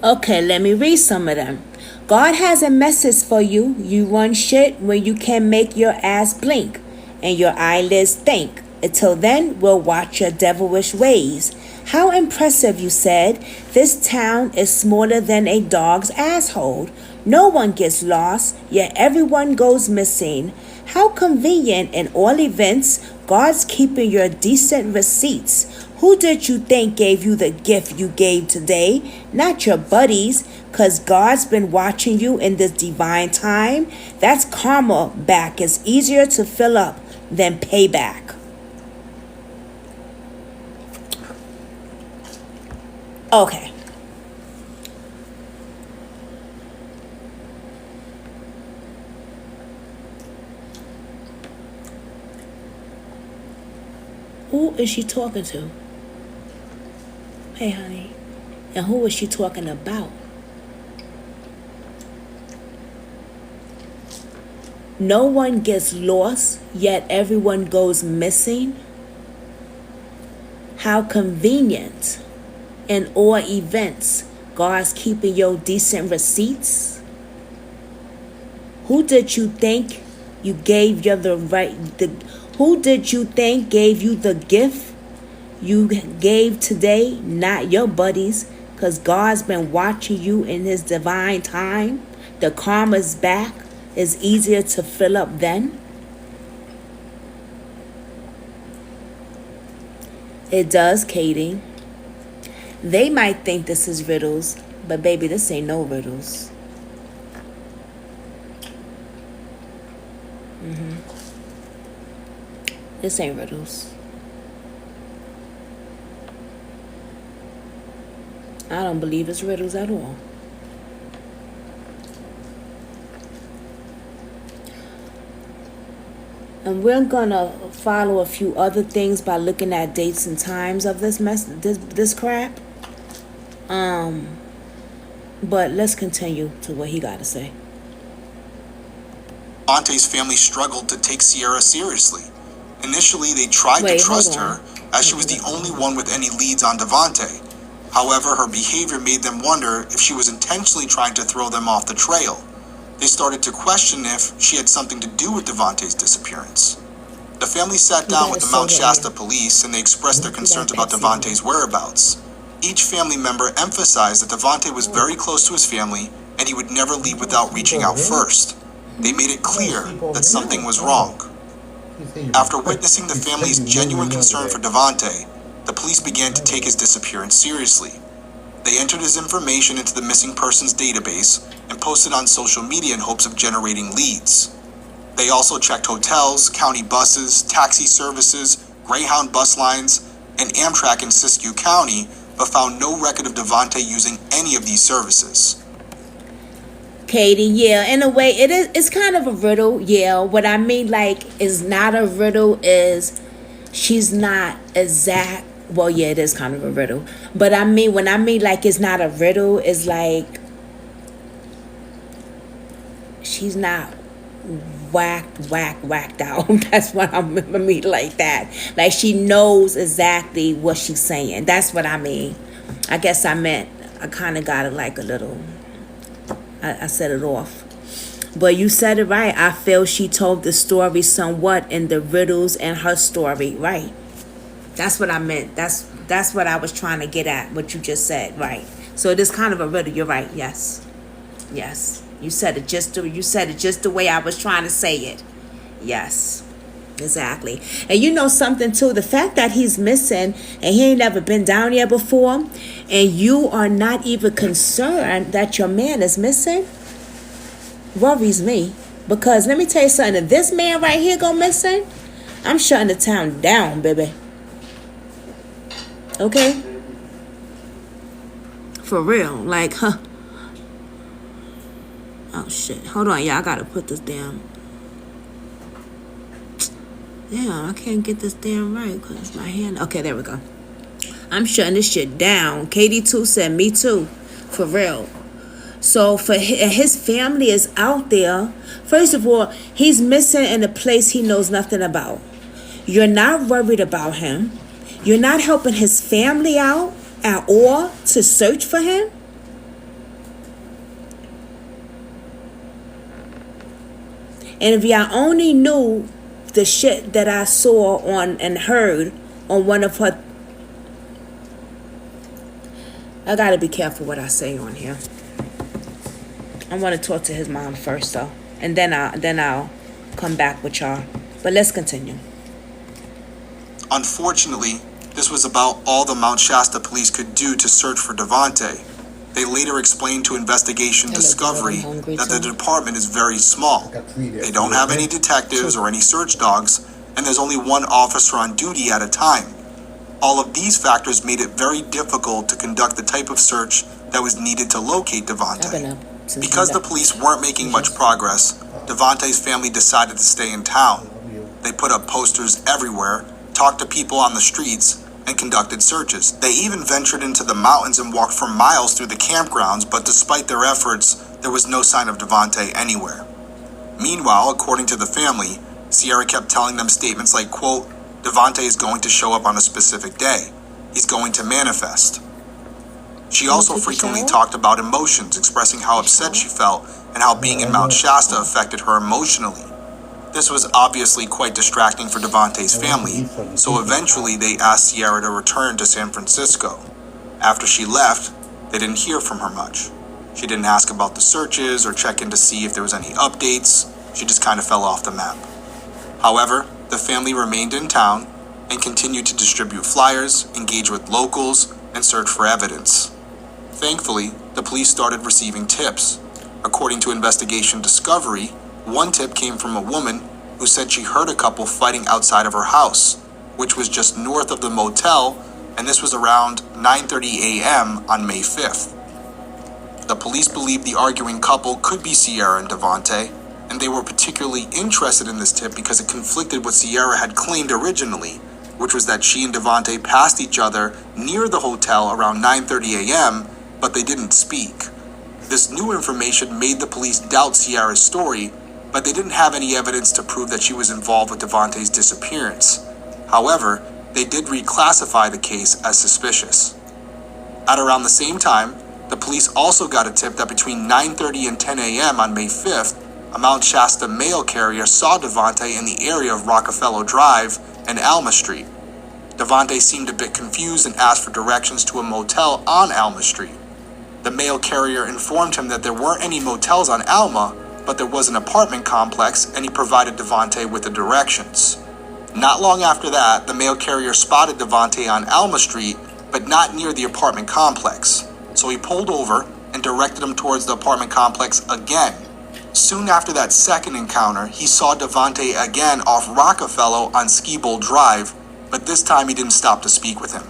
Okay, let me read some of them. God has a message for you. You run shit when you can make your ass blink and your eyelids think. Until then, we'll watch your devilish ways. How impressive, you said. This town is smaller than a dog's asshole. No one gets lost, yet everyone goes missing. How convenient in all events, God's keeping your decent receipts. Who did you think gave you the gift you gave today? Not your buddies, 'cause God's been watching you in this divine time. That's karma back. It's easier to fill up than payback. Okay. Who is she talking to? Hey, honey. And who is she talking about? No one gets lost, yet everyone goes missing. How convenient. in all events, God's keeping your decent receipts? Who did you think you gave you who did you think gave you the gift you gave today? Not your buddies, because God's been watching you in his divine time. The karma's back. It's easier to fill up then. It does, Katie. They might think this is riddles, but baby, this ain't no riddles. This ain't riddles. I don't believe it's riddles at all. And we're gonna follow a few other things by looking at dates and times of this crap. But let's continue to what he got to say. Davante's family struggled to take Sierra seriously. Initially, they tried to trust her, as she was the only one with any leads on Davante. However, her behavior made them wonder if she was intentionally trying to throw them off the trail. They started to question if she had something to do with Davante's disappearance. The family sat down with the Mount Shasta police and they expressed their concerns about Davante's whereabouts. Each family member emphasized that Davante was very close to his family and he would never leave without reaching out first. They made it clear that something was wrong. After witnessing the family's genuine concern for Davante, the police began to take his disappearance seriously. They entered his information into the missing persons database and posted on social media in hopes of generating leads. They also checked hotels, county buses, taxi services, Greyhound bus lines, and Amtrak in Siskiyou County, but found no record of Davante using any of these services. Katie, yeah, in a way, it's kind of a riddle, yeah. What I mean, like, is not a riddle is she's not exact. Well, yeah, it is kind of a riddle. But I mean, when I mean, like, it's not a riddle, it's like she's not whacked out. That's what I mean, like that. Like, she knows exactly what she's saying. That's what I mean. I guess I meant, I kind of got it like a little... I set it off. But you said it right. I feel she told the story somewhat in the riddles and her story. Right. That's what I meant. That's what I was trying to get at, what you just said. Right. So it is kind of a riddle. You're right. Yes. Yes. You said it just the way I was trying to say it. Yes. Exactly. And you know something too, the fact that he's missing and he ain't never been down here before, and you are not even concerned that your man is missing, worries me. Because let me tell you something, if this man right here go missing, I'm shutting the town down, baby. Okay? For real. Like, huh. Oh shit. Hold on, y'all. I gotta put this down. Damn, I can't get this damn right because my hand... Okay, there we go. I'm shutting this shit down. Katie too said me too. For real. So for his family is out there. First of all, he's missing in a place he knows nothing about. You're not worried about him. You're not helping his family out at all to search for him. And if y'all only knew the shit that I saw on and heard on one of her... I gotta be careful what I say on here. I want to talk to his mom first though, and then I'll come back with y'all. But let's continue. Unfortunately, this was about all the Mount Shasta police could do to search for Davante. They later explained to Investigation Discovery that the department is very small. They don't have any detectives or any search dogs, and there's only one officer on duty at a time. All of these factors made it very difficult to conduct the type of search that was needed to locate Davante. Because the police weren't making much progress, Davante's family decided to stay in town. They put up posters everywhere, talked to people on the streets, and conducted searches. They even ventured into the mountains and walked for miles through the campgrounds, but despite their efforts, there was no sign of Davante anywhere. Meanwhile, according to the family, Sierra kept telling them statements like, quote, Davante is going to show up on a specific day. He's going to manifest. She also frequently talked about emotions, expressing how upset she felt and how being in Mount Shasta affected her emotionally. This was obviously quite distracting for Davante's family, so eventually they asked Sierra to return to San Francisco. After she left, they didn't hear from her much. She didn't ask about the searches or check in to see if there was any updates. She just kind of fell off the map. However, the family remained in town and continued to distribute flyers, engage with locals, and search for evidence. Thankfully, the police started receiving tips. According to Investigation Discovery, one tip came from a woman who said she heard a couple fighting outside of her house, which was just north of the motel, and this was around 9:30 a.m. on May 5th. The police believed the arguing couple could be Sierra and Davante, and they were particularly interested in this tip because it conflicted what Sierra had claimed originally, which was that she and Davante passed each other near the hotel around 9:30 a.m., but they didn't speak. This new information made the police doubt Sierra's story, but they didn't have any evidence to prove that she was involved with Davante's disappearance. However, they did reclassify the case as suspicious. At around the same time, the police also got a tip that between 9:30 and 10 a.m. on May 5th, a Mount Shasta mail carrier saw Davante in the area of Rockefeller Drive and Alma Street. Davante seemed a bit confused and asked for directions to a motel on Alma Street. The mail carrier informed him that there weren't any motels on Alma, but there was an apartment complex, and he provided Davante with the directions. Not long after that, the mail carrier spotted Davante on Alma Street, but not near the apartment complex. So he pulled over and directed him towards the apartment complex again. Soon after that second encounter, he saw Davante again off Rockefeller on Ski Bowl Drive, but this time he didn't stop to speak with him.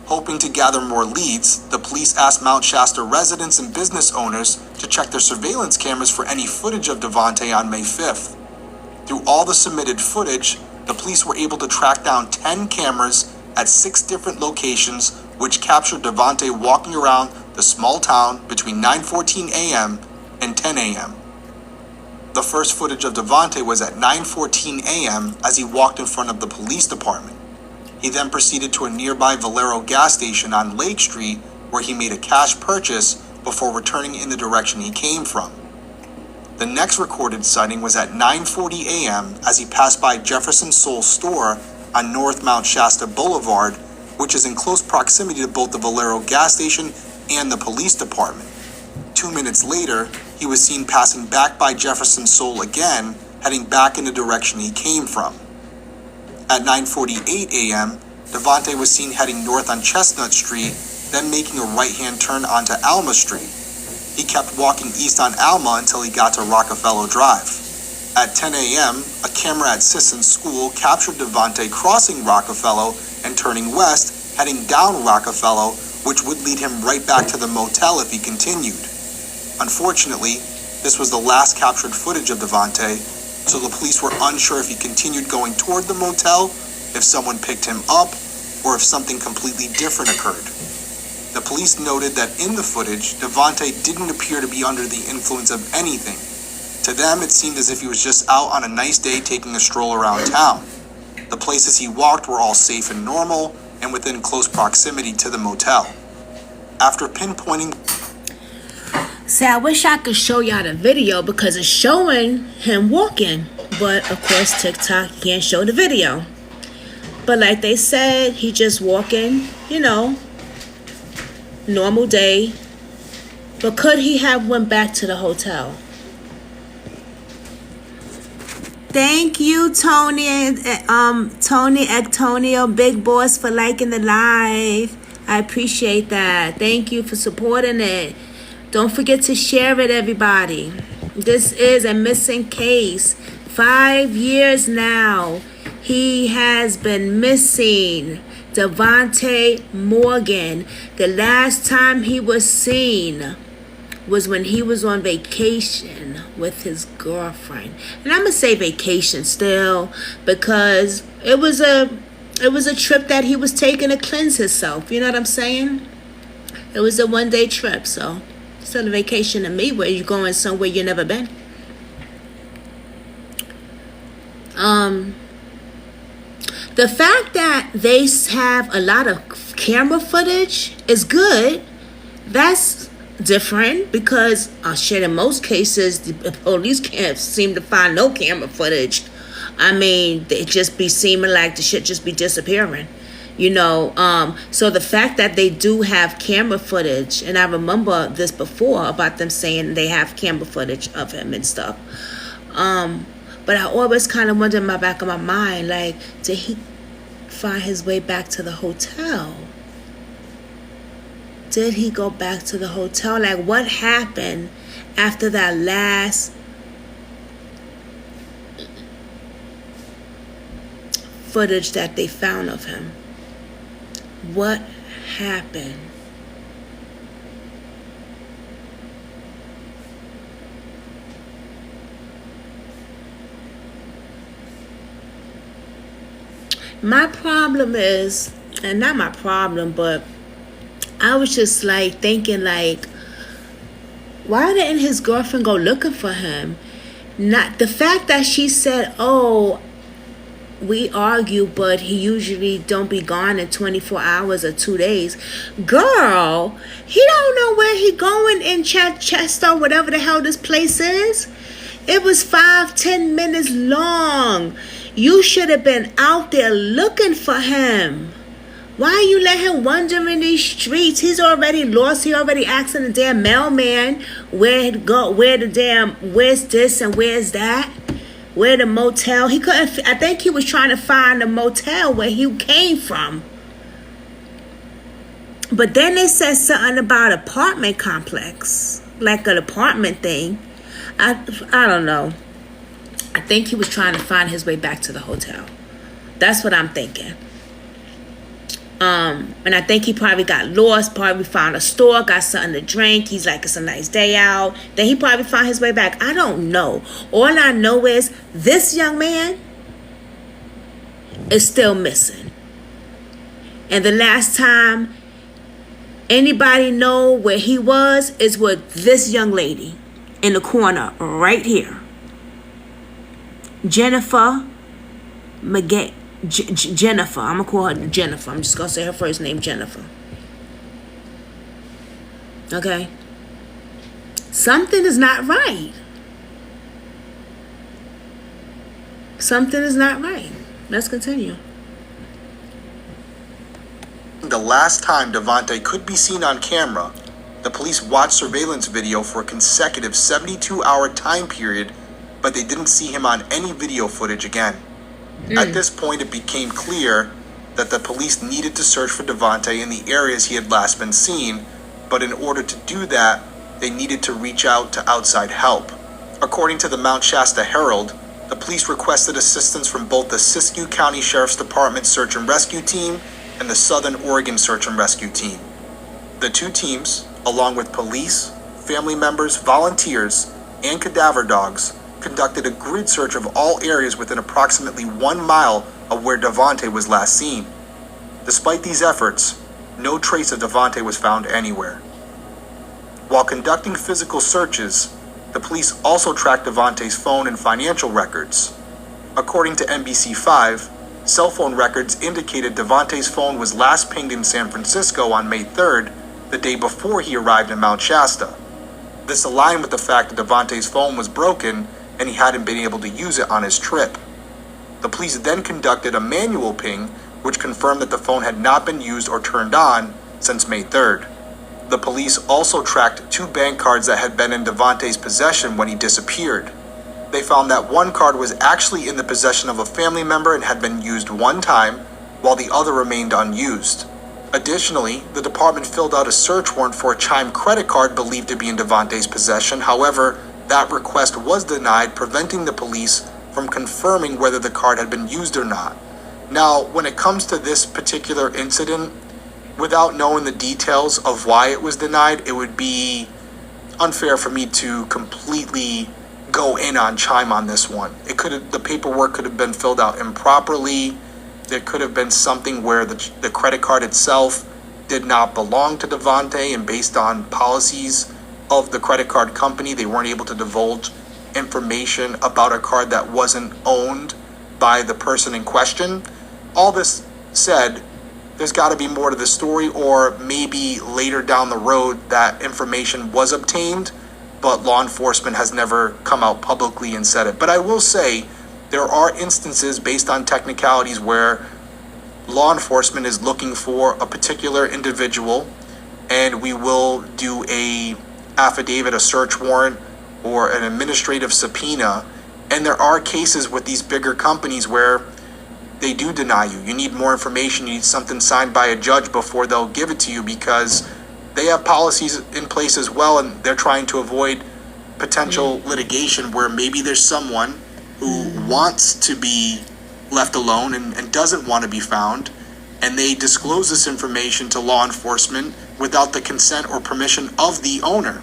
Hoping to gather more leads, the police asked Mount Shasta residents and business owners to check their surveillance cameras for any footage of Davante on May 5th. Through all the submitted footage, the police were able to track down 10 cameras at 6 different locations, which captured Davante walking around the small town between 9:14 a.m. and 10 a.m. The first footage of Davante was at 9:14 a.m. as he walked in front of the police department. He then proceeded to a nearby Valero gas station on Lake Street, where he made a cash purchase before returning in the direction he came from. The next recorded sighting was at 9:40 a.m. as he passed by Jefferson Soul Store on North Mount Shasta Boulevard, which is in close proximity to both the Valero gas station and the police department. 2 minutes later, he was seen passing back by Jefferson Soul again, heading back in the direction he came from. At 9:48 a.m., Davante was seen heading north on Chestnut Street, then making a right-hand turn onto Alma Street. He kept walking east on Alma until he got to Rockefeller Drive. At 10 a.m., a camera at Sisson School captured Davante crossing Rockefeller and turning west, heading down Rockefeller, which would lead him right back to the motel if he continued. Unfortunately, this was the last captured footage of Davante, so the police were unsure if he continued going toward the motel, if someone picked him up, or if something completely different occurred. The police noted that in the footage, Davante didn't appear to be under the influence of anything. To them, it seemed as if he was just out on a nice day taking a stroll around town. The places he walked were all safe and normal, and within close proximity to the motel. After pinpointing... See, I wish I could show y'all the video because it's showing him walking. But, of course, TikTok can't show the video. But like they said, he just walking, normal day. But could he have went back to the hotel? Thank you, Tony Antonio, Big Boss, for liking the live. I appreciate that. Thank you for supporting it. Don't forget to share it, everybody. This is a missing case. 5 years now. He has been missing. Davante Morgan. The last time he was seen was when he was on vacation with his girlfriend. And I'm going to say vacation still because it was a trip that he was taking to cleanse himself. You know what I'm saying? It was a one-day trip, so still a vacation to me where you're going somewhere you've never been. The fact that they have a lot of camera footage is good That's different because shit, in most cases the police can't seem to find no camera footage. I mean, it just be seeming like the shit just be disappearing, you know. So the fact that they do have camera footage, and I remember this before about them saying they have camera footage of him and stuff. But I always kind of wonder in my back of my mind, like, did he find his way back to the hotel? Did he go back to the hotel? Like, what happened after that last footage that they found of him? What happened? My problem is, and not my problem, but I was just like thinking, like, why didn't his girlfriend go looking for him? Not the fact that she said, oh, we argue, but he usually don't be gone in 24 hours or 2 days. Girl, he don't know where he going in Chester, whatever the hell this place is. It was 5-10 minutes long. You should have been out there looking for him. Why you let him wander in these streets? He's already lost. He already asking the damn mailman where to go, where's this and where's that, where the motel. He couldn't. I think he was trying to find the motel where he came from. But then they said something about apartment complex, like an apartment thing. I don't know. I think he was trying to find his way back to the hotel. That's what I'm thinking. And I think he probably got lost, probably found a store, got something to drink. He's like, it's a nice day out. Then he probably found his way back. I don't know. All I know is this young man is still missing. And the last time anybody know where he was is with this young lady in the corner right here. Jennifer McGee. Jennifer. I'm going to call her Jennifer. I'm just going to say her first name, Jennifer. Okay? Something is not right. Something is not right. Let's continue. The last time Devontae could be seen on camera, the police watched surveillance video for a consecutive 72-hour time period, but they didn't see him on any video footage again. At this point, it became clear that the police needed to search for Devontae in the areas he had last been seen, but in order to do that, they needed to reach out to outside help. According to the Mount Shasta Herald, the police requested assistance from both the Siskiyou County Sheriff's Department Search and Rescue Team and the Southern Oregon Search and Rescue Team. The two teams, along with police, family members, volunteers, and cadaver dogs, conducted a grid search of all areas within approximately 1 mile of where Devontae was last seen. Despite these efforts, no trace of Devontae was found anywhere. While conducting physical searches, the police also tracked Devontae's phone and financial records. According to NBC5, cell phone records indicated Devontae's phone was last pinged in San Francisco on May 3rd, the day before he arrived in Mount Shasta. This aligned with the fact that Devontae's phone was broken and he hadn't been able to use it on his trip. The police then conducted a manual ping, which confirmed that the phone had not been used or turned on since May 3rd. The police also tracked 2 bank cards that had been in Devontae's possession when he disappeared. They found that one card was actually in the possession of a family member and had been used one time, while the other remained unused. Additionally, the department filled out a search warrant for a Chime credit card believed to be in Devontae's possession. However, that request was denied, preventing the police from confirming whether the card had been used or not. Now, when it comes to this particular incident, without knowing the details of why it was denied, it would be unfair for me to completely go in on Chime on this one. The paperwork could have been filled out improperly. There could have been something where the credit card itself did not belong to Devontae, and based on policies of the credit card company, they weren't able to divulge information about a card that wasn't owned by the person in question. All this said, there's got to be more to the story, or maybe later down the road that information was obtained, but law enforcement has never come out publicly and said it. But I will say there are instances based on technicalities where law enforcement is looking for a particular individual, and we will do a affidavit, a search warrant, or an administrative subpoena. And there are cases with these bigger companies where they do deny you. You need more information. You need something signed by a judge before they'll give it to you, because they have policies in place as well, and they're trying to avoid potential litigation where maybe there's someone who wants to be left alone and doesn't want to be found, and they disclose this information to law enforcement without the consent or permission of the owner.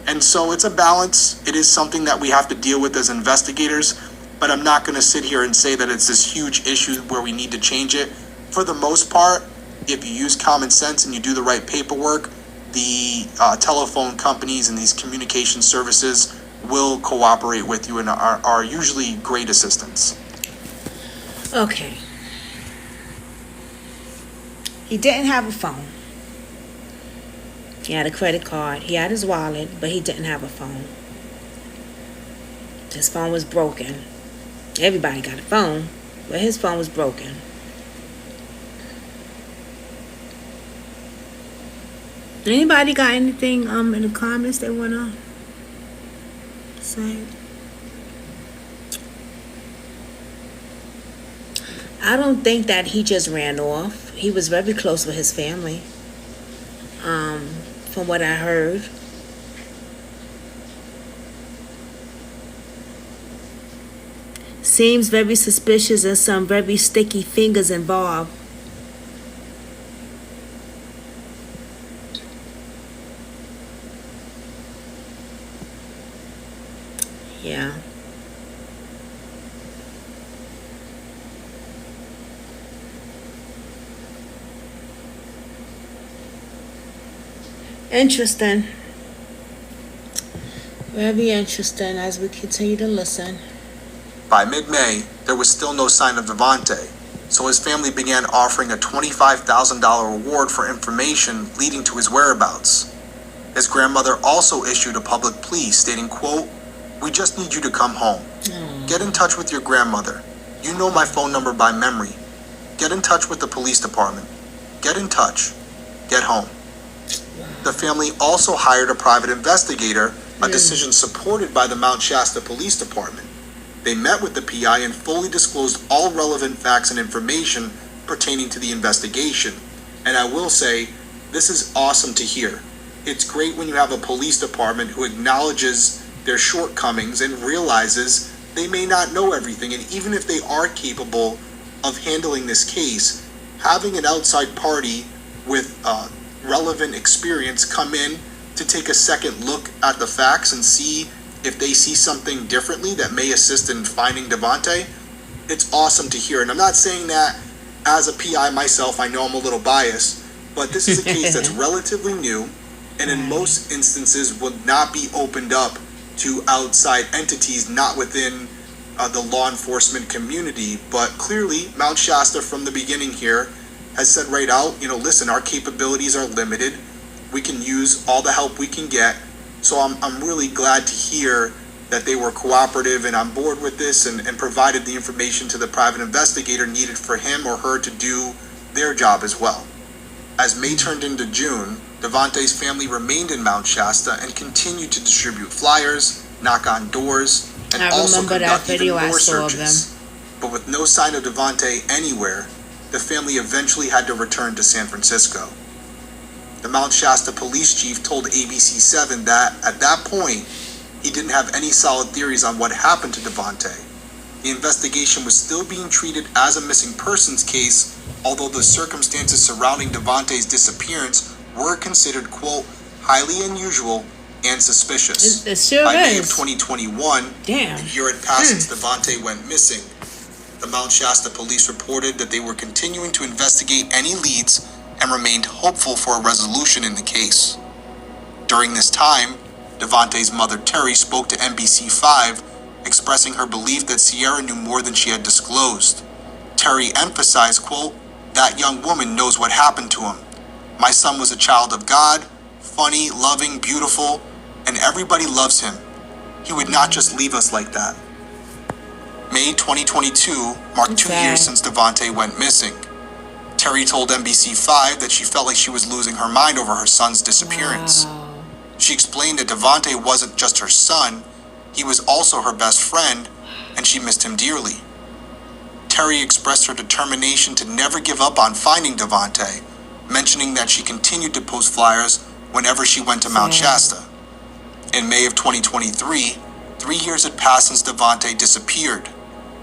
And so it's a balance. It is something that we have to deal with as investigators, but I'm not going to sit here and say that it's this huge issue where we need to change it. For the most part, if you use common sense and you do the right paperwork, the telephone companies and these communication services will cooperate with you and are usually great assistants. Okay. He didn't have a phone. He had a credit card. He had his wallet, but he didn't have a phone. His phone was broken. Everybody got a phone, but his phone was broken. Anybody got anything in the comments they wanna say? I don't think that he just ran off. He was very close with his family. From what I heard. Seems very suspicious and some very sticky fingers involved. Yeah. Interesting. Very interesting as we continue to listen. By mid-May, there was still no sign of Devontae, so his family began offering a $25,000 reward for information leading to his whereabouts. His grandmother also issued a public plea stating, quote, "We just need you to come home. Get in touch with your grandmother. You know my phone number by memory. Get in touch with the police department. Get in touch. Get home." The family also hired a private investigator, a decision supported by the Mount Shasta Police Department. They met with the PI and fully disclosed all relevant facts and information pertaining to the investigation. And I will say, this is awesome to hear. It's great when you have a police department who acknowledges their shortcomings and realizes they may not know everything. And even if they are capable of handling this case, having an outside party with relevant experience come in to take a second look at the facts and see if they see something differently that may assist in finding Devontae, it's awesome to hear. And I'm not saying that as a PI myself, I know I'm a little biased, but this is a case that's relatively new and in most instances would not be opened up to outside entities not within the law enforcement community. But clearly, Mount Shasta from the beginning here has said right out, listen, our capabilities are limited. We can use all the help we can get. So I'm really glad to hear that they were cooperative and on board with this and provided the information to the private investigator needed for him or her to do their job as well. As May turned into June, Devontae's family remained in Mount Shasta and continued to distribute flyers, knock on doors, and also conduct even more searches. But with no sign of Devontae anywhere, the family eventually had to return to San Francisco. The Mount Shasta police chief told ABC7 that, at that point, he didn't have any solid theories on what happened to Devontae. The investigation was still being treated as a missing persons case, although the circumstances surrounding Devontae's disappearance were considered, quote, highly unusual and suspicious. It sure By May is. of 2021, a year had passed since Devontae went missing. The Mount Shasta police reported that they were continuing to investigate any leads and remained hopeful for a resolution in the case. During this time, Devontae's mother Terry spoke to NBC5, expressing her belief that Sierra knew more than she had disclosed. Terry emphasized, quote, that young woman knows what happened to him. My son was a child of God, funny, loving, beautiful, and everybody loves him. He would not just leave us like that. May 2022 marked 2 years since Devontae went missing. Terry told NBC5 that she felt like she was losing her mind over her son's disappearance. Wow. She explained that Devontae wasn't just her son, he was also her best friend, and she missed him dearly. Terry expressed her determination to never give up on finding Devontae, mentioning that she continued to post flyers whenever she went to Mount Shasta. In May of 2023, 3 years had passed since Devontae disappeared.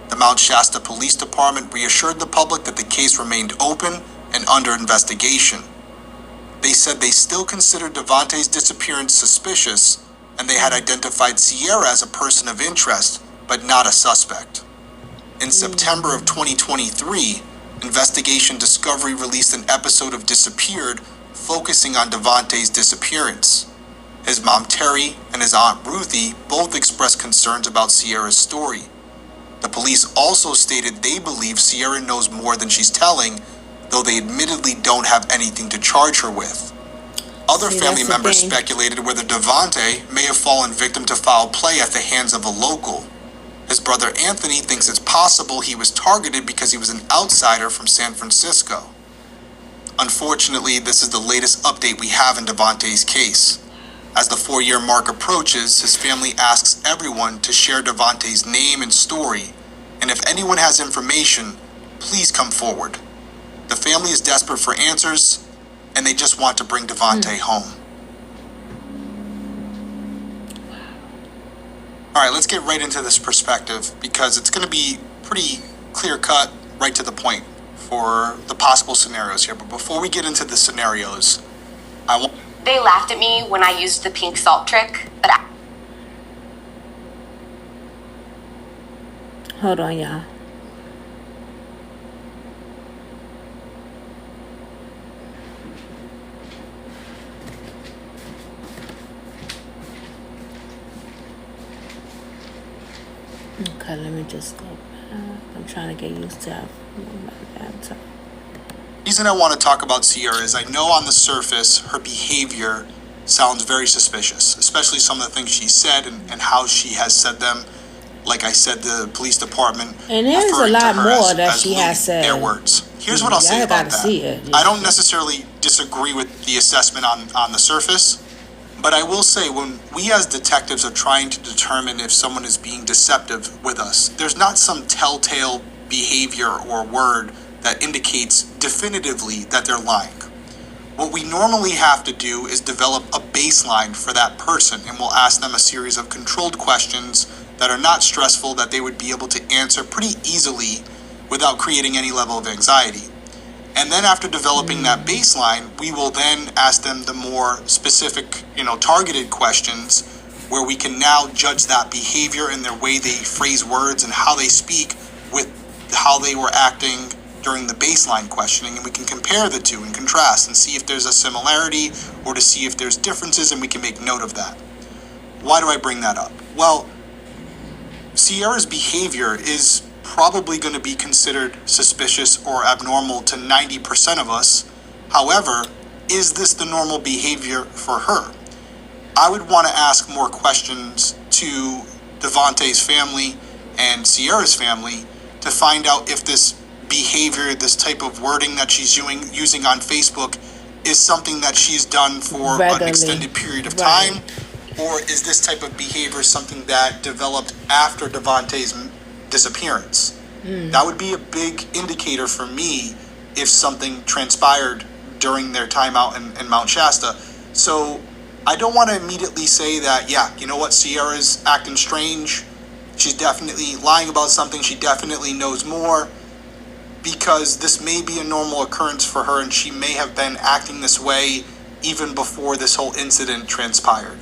The Mount Shasta Police Department reassured the public that the case remained open and under investigation. They said they still considered Devontae's disappearance suspicious, and they had identified Sierra as a person of interest, but not a suspect. In September of 2023, Investigation Discovery released an episode of Disappeared focusing on Devontae's disappearance. His mom Terry and his aunt Ruthie both expressed concerns about Sierra's story. The police also stated they believe Sierra knows more than she's telling, though they admittedly don't have anything to charge her with. Other family members speculated whether Devontae may have fallen victim to foul play at the hands of a local. His brother Anthony thinks it's possible he was targeted because he was an outsider from San Francisco. Unfortunately, this is the latest update we have in Devontae's case. As the 4-year mark approaches, his family asks everyone to share Devontae's name and story, and if anyone has information, please come forward. The family is desperate for answers, and they just want to bring Devontae home. All right, let's get right into this perspective, because it's going to be pretty clear-cut, right to the point for the possible scenarios here. But before we get into the scenarios, They laughed at me when I used the pink salt trick, but Hold on, y'all. Okay, let me just go back. I'm trying to get used to my laptop. The reason I want to talk about Sierra is I know on the surface her behavior sounds very suspicious, especially some of the things she said and how she has said them. Like I said, the police department And there's a lot more that she has said. Their words. Here's what I'll say about that. I don't necessarily disagree with the assessment on the surface, but I will say when we as detectives are trying to determine if someone is being deceptive with us, there's not some telltale behavior or word that indicates definitively that they're lying. What we normally have to do is develop a baseline for that person, and we'll ask them a series of controlled questions that are not stressful, that they would be able to answer pretty easily without creating any level of anxiety. And then after developing that baseline, we will then ask them the more specific, targeted questions where we can now judge that behavior and their way they phrase words and how they speak with how they were acting during the baseline questioning, and we can compare the two and contrast and see if there's a similarity or to see if there's differences, and we can make note of that. Why do I bring that up? Well, Sierra's behavior is probably going to be considered suspicious or abnormal to 90% of us. However, is this the normal behavior for her? I would want to ask more questions to Devontae's family and Sierra's family to find out if this behavior, this type of wording that she's using on Facebook is something that she's done for an extended period of time, or is this type of behavior something that developed after Devontae's disappearance? That would be a big indicator for me if something transpired during their time out in Mount Shasta. So I don't want to immediately say that, Sierra's acting strange. She's definitely lying about something. She definitely knows more, because this may be a normal occurrence for her and she may have been acting this way even before this whole incident transpired.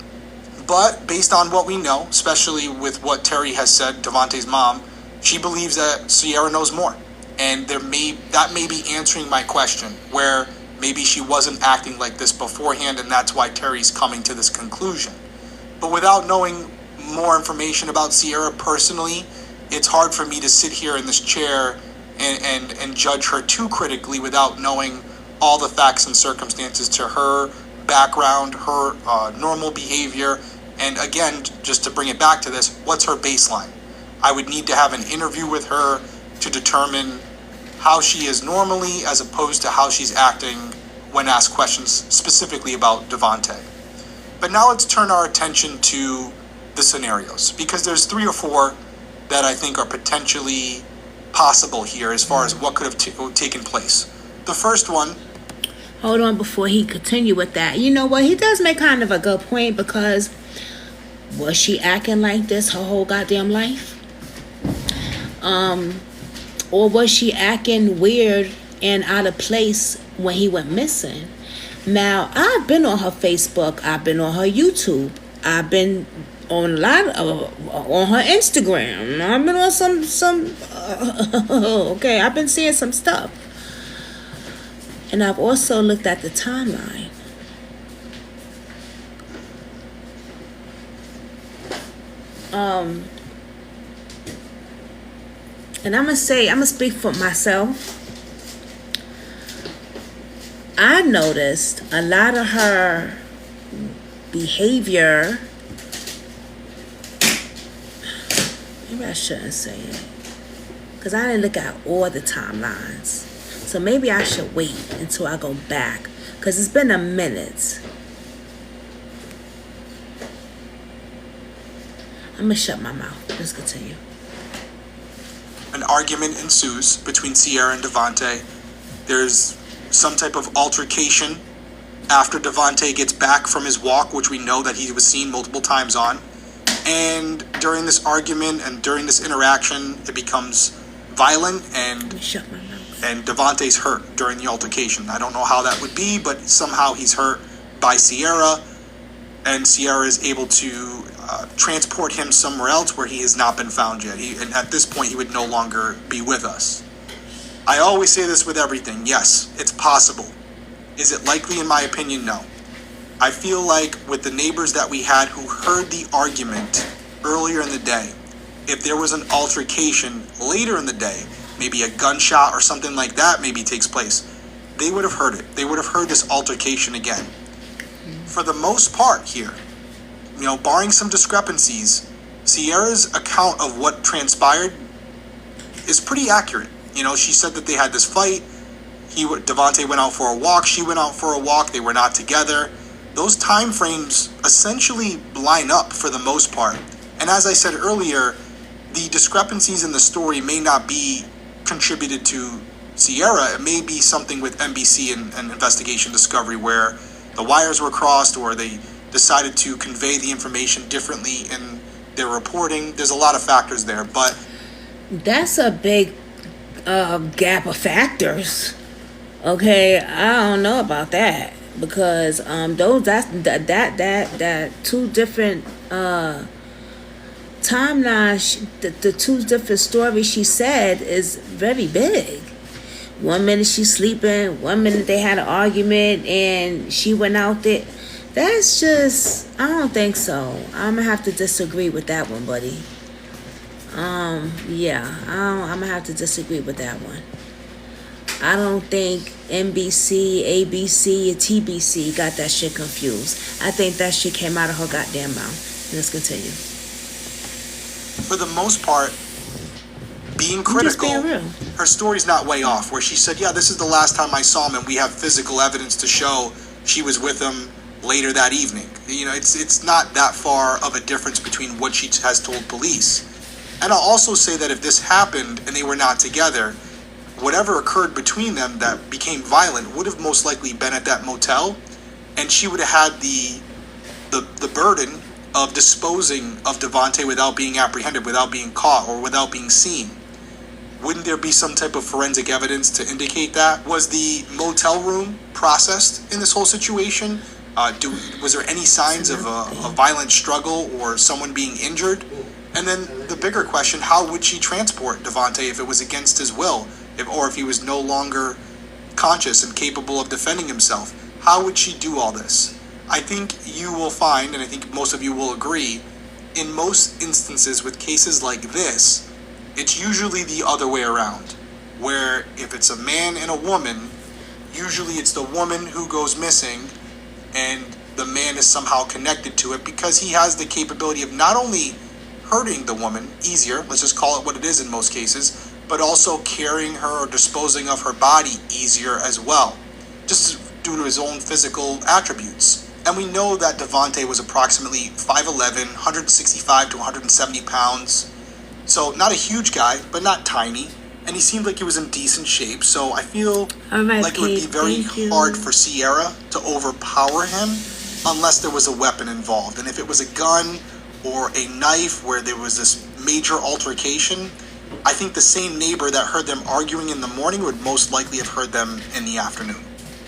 But based on what we know, especially with what Terry has said, Devontae's mom, she believes that Sierra knows more. And that may be answering my question, where maybe she wasn't acting like this beforehand and that's why Terry's coming to this conclusion. But without knowing more information about Sierra personally, it's hard for me to sit here in this chair and judge her too critically without knowing all the facts and circumstances to her background, her normal behavior. And again, just to bring it back to this, what's her baseline? I would need to have an interview with her to determine how she is normally as opposed to how she's acting when asked questions specifically about Devontae. But now let's turn our attention to the scenarios, because there's 3 or 4 that I think are potentially possible here as far as what could have taken place. The first one. Hold on before he continue with that. You know what? He does make kind of a good point, because was she acting like this her whole goddamn life? Or was she acting weird and out of place when he went missing? Now, I've been on her Facebook. I've been on her YouTube. I've been on a lot of, on her Instagram. I've been on some okay, I've been seeing some stuff. And I've also looked at the timeline. And I'm gonna speak for myself. I noticed a lot of her behavior. Maybe I shouldn't say it, because I didn't look at all the timelines. So maybe I should wait until I go back, because it's been a minute. I'm gonna shut my mouth. Let's continue. An argument ensues between Ciara and Devontae. There's some type of altercation after Devontae gets back from his walk, which we know that he was seen multiple times on. And during this argument and during this interaction, it becomes violent, and Devontae's hurt during the altercation. I don't know how that would be, but somehow he's hurt by Ciara, and Ciara is able to transport him somewhere else where he has not been found yet. And at this point, he would no longer be with us. I always say this with everything. Yes, it's possible. Is it likely? In my opinion, no. I feel like with the neighbors that we had who heard the argument earlier in the day, if there was an altercation later in the day, maybe a gunshot or something like that maybe takes place, they would have heard it. They would have heard this altercation again. For the most part here, barring some discrepancies, Ciara's account of what transpired is pretty accurate. She said that they had this fight. Devontae went out for a walk. She went out for a walk. They were not together. Those time frames essentially line up for the most part. And as I said earlier, the discrepancies in the story may not be contributed to Ciara. It may be something with NBC and Investigation Discovery where the wires were crossed, or they decided to convey the information differently in their reporting. There's a lot of factors there, but that's a big gap of factors. Okay, I don't know about that, because that two different timelines, the two different stories she said is very big. 1 minute she's sleeping, 1 minute they had an argument and she went out there. That's just, I don't think so. I'm gonna have to disagree with that one, buddy. I'm gonna have to disagree with that one. I don't think NBC, ABC, and TBC got that shit confused. I think that shit came out of her goddamn mouth. Let's continue. For the most part, being critical, her story's not way off, where she said, yeah, this is the last time I saw him, and we have physical evidence to show she was with him later that evening. It's not that far of a difference between what she has told police. And I'll also say that if this happened and they were not together, whatever occurred between them that became violent would have most likely been at that motel, and she would have had the burden of disposing of Devontae without being apprehended, without being caught, or without being seen. Wouldn't there be some type of forensic evidence to indicate that? Was the motel room processed in this whole situation? Was there any signs of a violent struggle or someone being injured? And then the bigger question, how would she transport Devontae if it was against his will, or if he was no longer conscious and capable of defending himself? How would she do all this? I think you will find, and I think most of you will agree, in most instances with cases like this, it's usually the other way around, where if it's a man and a woman, usually it's the woman who goes missing and the man is somehow connected to it because he has the capability of not only hurting the woman easier, let's just call it what it is in most cases, but also carrying her or disposing of her body easier as well, just due to his own physical attributes. And we know that Devontae was approximately 5'11", 165 to 170 pounds. So not a huge guy, but not tiny. And he seemed like he was in decent shape. So I feel like it would be very hard for Sierra to overpower him unless there was a weapon involved. And if it was a gun or a knife where there was this major altercation, I think the same neighbor that heard them arguing in the morning would most likely have heard them in the afternoon.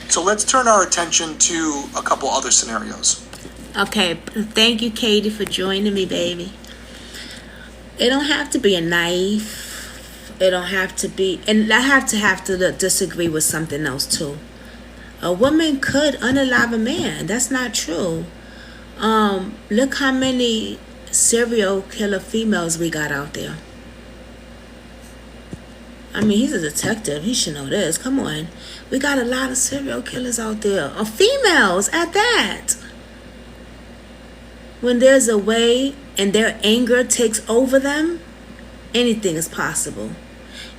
So let's turn our attention to a couple other scenarios. Okay, thank you, Katie, for joining me, baby. It don't have to be a knife. It don't have to be, and I have to disagree with something else too. A woman could unalive a man. That's not true. Look how many serial killer females we got out there. I mean, he's a detective. He should know this. Come on. We got a lot of serial killers out there. Or females at that. When there's a way and their anger takes over them, anything is possible.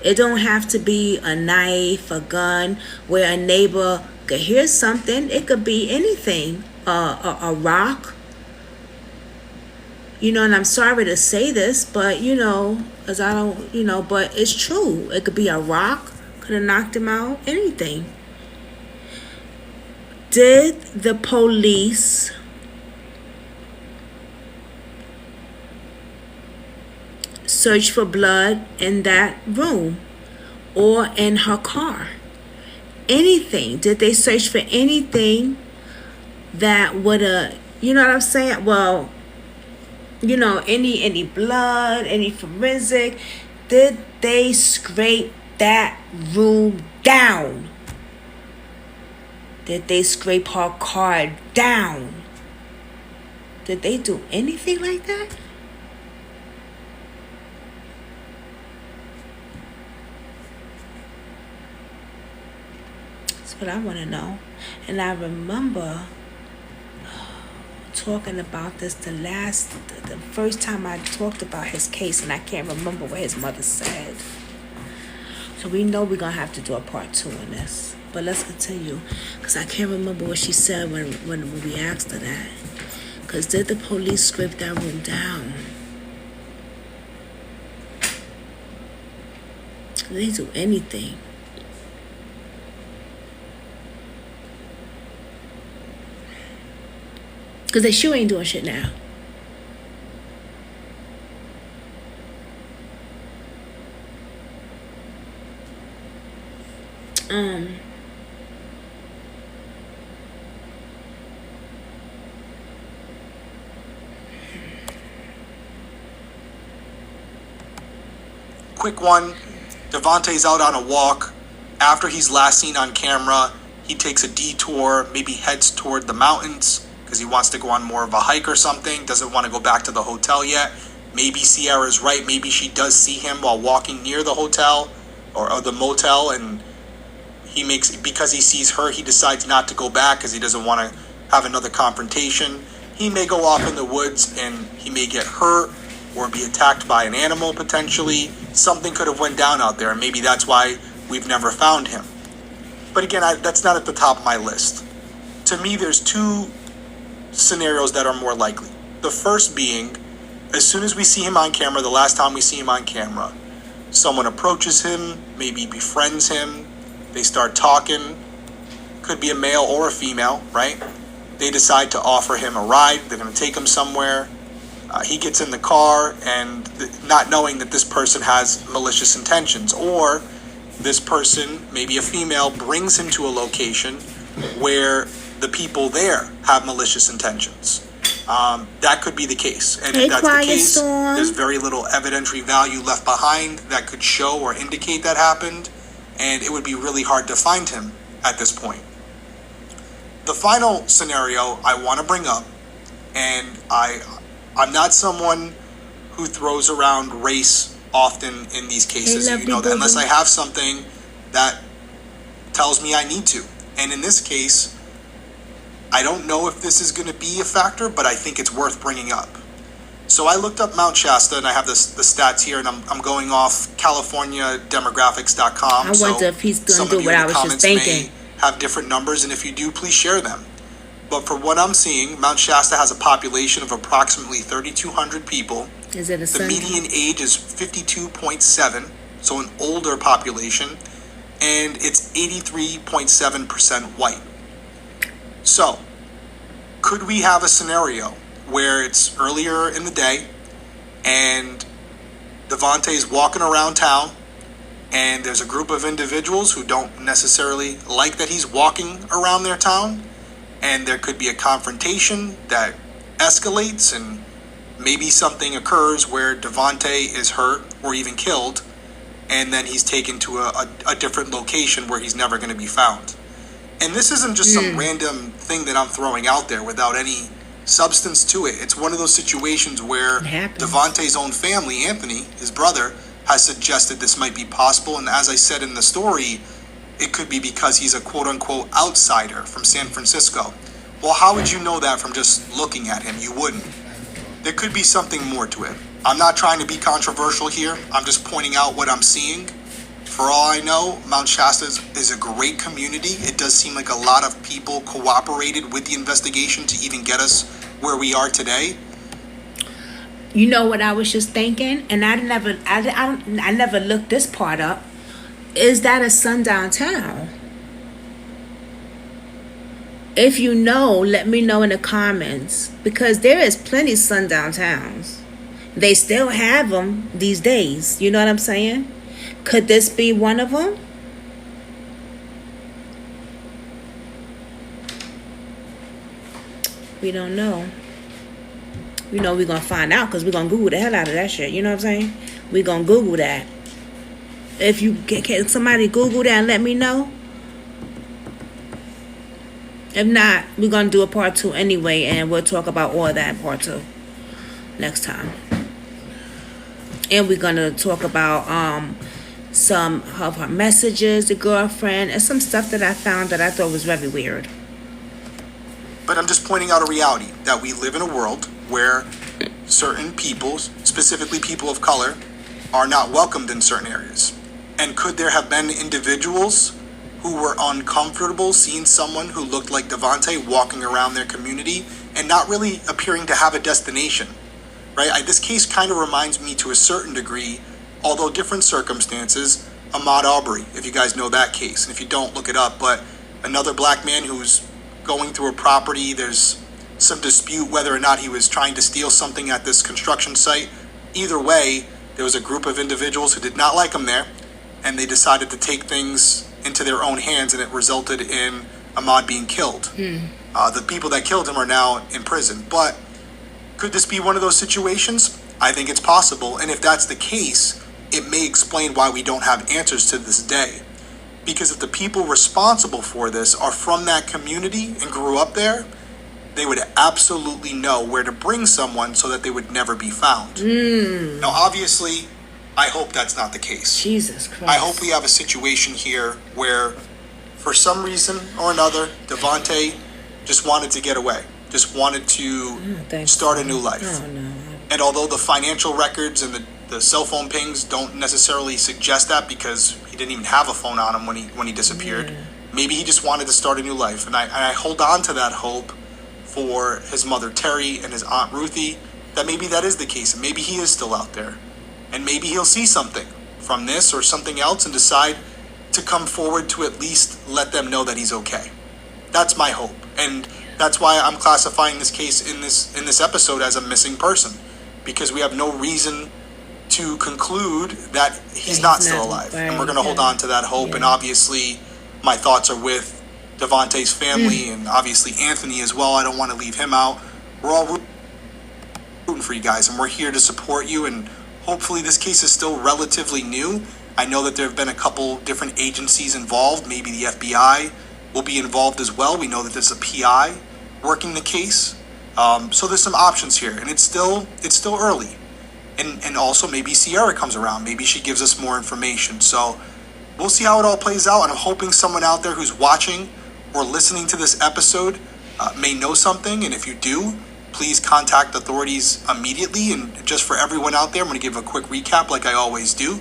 It don't have to be a knife, a gun, where a neighbor could hear something. It could be anything. A rock. You know, and I'm sorry to say this, but, you know, because I don't, you know, but it's true. It could be a rock, could have knocked him out, anything. Did the police search for blood in that room or in her car? Anything? Did they search for anything that would have, you know what I'm saying? Well, you know, any blood, any forensic? Did they scrape that room down? Did they scrape her car down? Did they do anything like that? That's what I want to know. And I remember talking about this the first time I talked about his case, and I can't remember what his mother said. So we know we're gonna have to do a part 2 on this. But let's continue, because I can't remember what she said when we asked her that. Because did the police scrape that room down? Did they do anything? Because they sure ain't doing shit now. Quick one, Devontae's out on a walk. After he's last seen on camera, he takes a detour, maybe heads toward the mountains because he wants to go on more of a hike or something, doesn't want to go back to the hotel yet. Maybe Sierra's right, maybe she does see him while walking near the hotel or the motel, and because he sees her, he decides not to go back because he doesn't want to have another confrontation. He may go off in the woods and he may get hurt or be attacked by an animal potentially. Something could have went down out there, and maybe that's why we've never found him. But again, that's not at the top of my list. To me, there's 2 scenarios that are more likely. The first being, as soon as we see him on camera, the last time we see him on camera, someone approaches him, maybe befriends him, they start talking, could be a male or a female, right? They decide to offer him a ride, they're going to take him somewhere. He gets in the car and not knowing that this person has malicious intentions, or this person, maybe a female, brings him to a location where the people there have malicious intentions. That could be the case. And if that's the case, there's very little evidentiary value left behind that could show or indicate that happened, and it would be really hard to find him at this point. The final scenario I want to bring up, and I'm not someone who throws around race often in these cases, you know, unless I have something that tells me I need to. And in this case, I don't know if this is going to be a factor, but I think it's worth bringing up. So I looked up Mount Shasta, and I have the stats here, and I'm going off CaliforniaDemographics.com. I wonder if he's going to do what I was just thinking. Have different numbers, and if you do, please share them. But for what I'm seeing, Mount Shasta has a population of approximately 3,200 people. Is it a The median age is 52.7, so an older population, and it's 83.7% white. So, could we have a scenario where it's earlier in the day and Devontae's walking around town and there's a group of individuals who don't necessarily like that he's walking around their town, and there could be a confrontation that escalates and maybe something occurs where Devontae is hurt or even killed, and then he's taken to a different location where he's never going to be found. And this isn't just some random thing that I'm throwing out there without any substance to it. It's one of those situations where Devontae's own family, Anthony, his brother, has suggested this might be possible. And as I said in the story, it could be because he's a quote-unquote outsider from San Francisco. Well, how would you know that from just looking at him? You wouldn't. There could be something more to it. I'm not trying to be controversial here. I'm just pointing out what I'm seeing. For all I know, Mount Shasta is a great community. It does seem like a lot of people cooperated with the investigation to even get us where we are today. You know what I was just thinking, and I never looked this part up. Is that a sundown town? If you know, let me know in the comments, because there is plenty of sundown towns. They still have them these days. You know what I'm saying? Could this be one of them? We don't know. We know we're going to find out because we're going to Google the hell out of that shit. You know what I'm saying? We're going to Google that. If you can somebody Google that and let me know. If not, we're going to do a part 2 anyway, and we'll talk about all that in part 2 next time. And we're going to talk about some of her messages, the girlfriend, and some stuff that I found that I thought was very weird. But I'm just pointing out a reality that we live in a world where certain people, specifically people of color, are not welcomed in certain areas. And could there have been individuals who were uncomfortable seeing someone who looked like Devontae walking around their community and not really appearing to have a destination, right? This case kind of reminds me to a certain degree, although different circumstances, Ahmaud Arbery, if you guys know that case. And if you don't, look it up. But another black man who's going through a property, there's some dispute whether or not he was trying to steal something at this construction site. Either way, there was a group of individuals who did not like him there, and they decided to take things into their own hands, and it resulted in Ahmaud being killed. The people that killed him are now in prison. But could this be one of those situations? I think it's possible, and if that's the case, it may explain why we don't have answers to this day. Because if the people responsible for this are from that community and grew up there, they would absolutely know where to bring someone so that they would never be found. Now, obviously, I hope that's not the case. Jesus Christ. I hope we have a situation here where, for some reason or another, Devontae just wanted to get away, just wanted to start a new life. Oh, no. And although the financial records and the cell phone pings don't necessarily suggest that, because he didn't even have a phone on him when he disappeared, maybe he just wanted to start a new life. And I hold on to that hope for his mother Terry and his aunt Ruthie, that maybe that is the case, and maybe he is still out there. And maybe he'll see something from this or something else and decide to come forward to at least let them know that he's okay. That's my hope. And that's why I'm classifying this case in this episode as a missing person, because we have no reason to conclude that he's not still alive. Right, and we're going to hold on to that hope. And obviously, my thoughts are with Devontae's family and obviously Anthony as well. I don't want to leave him out. We're all rooting for you guys, and we're here to support you. And hopefully this case is still relatively new. I know that there have been a couple different agencies involved. Maybe the FBI will be involved as well. We know that there's a PI working the case. So there's some options here, and it's still early. And also maybe Sierra comes around. Maybe she gives us more information. So we'll see how it all plays out. And I'm hoping someone out there who's watching or listening to this episode may know something. And if you do, please contact authorities immediately. And just for everyone out there, I'm going to give a quick recap like I always do.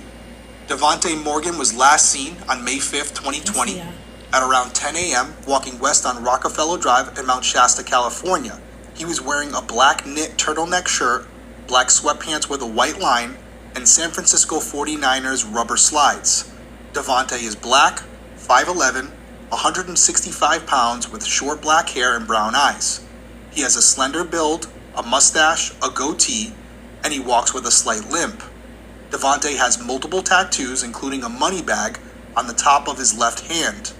Devontae Morgan was last seen on May 5th, 2020 at around 10 a.m. walking west on Rockefeller Drive in Mount Shasta, California. He was wearing a black knit turtleneck shirt, black sweatpants with a white line, and San Francisco 49ers rubber slides. Devontae is black, 5'11", 165 pounds with short black hair and brown eyes. He has a slender build, a mustache, a goatee, and he walks with a slight limp. Devontae has multiple tattoos, including a money bag on the top of his left hand.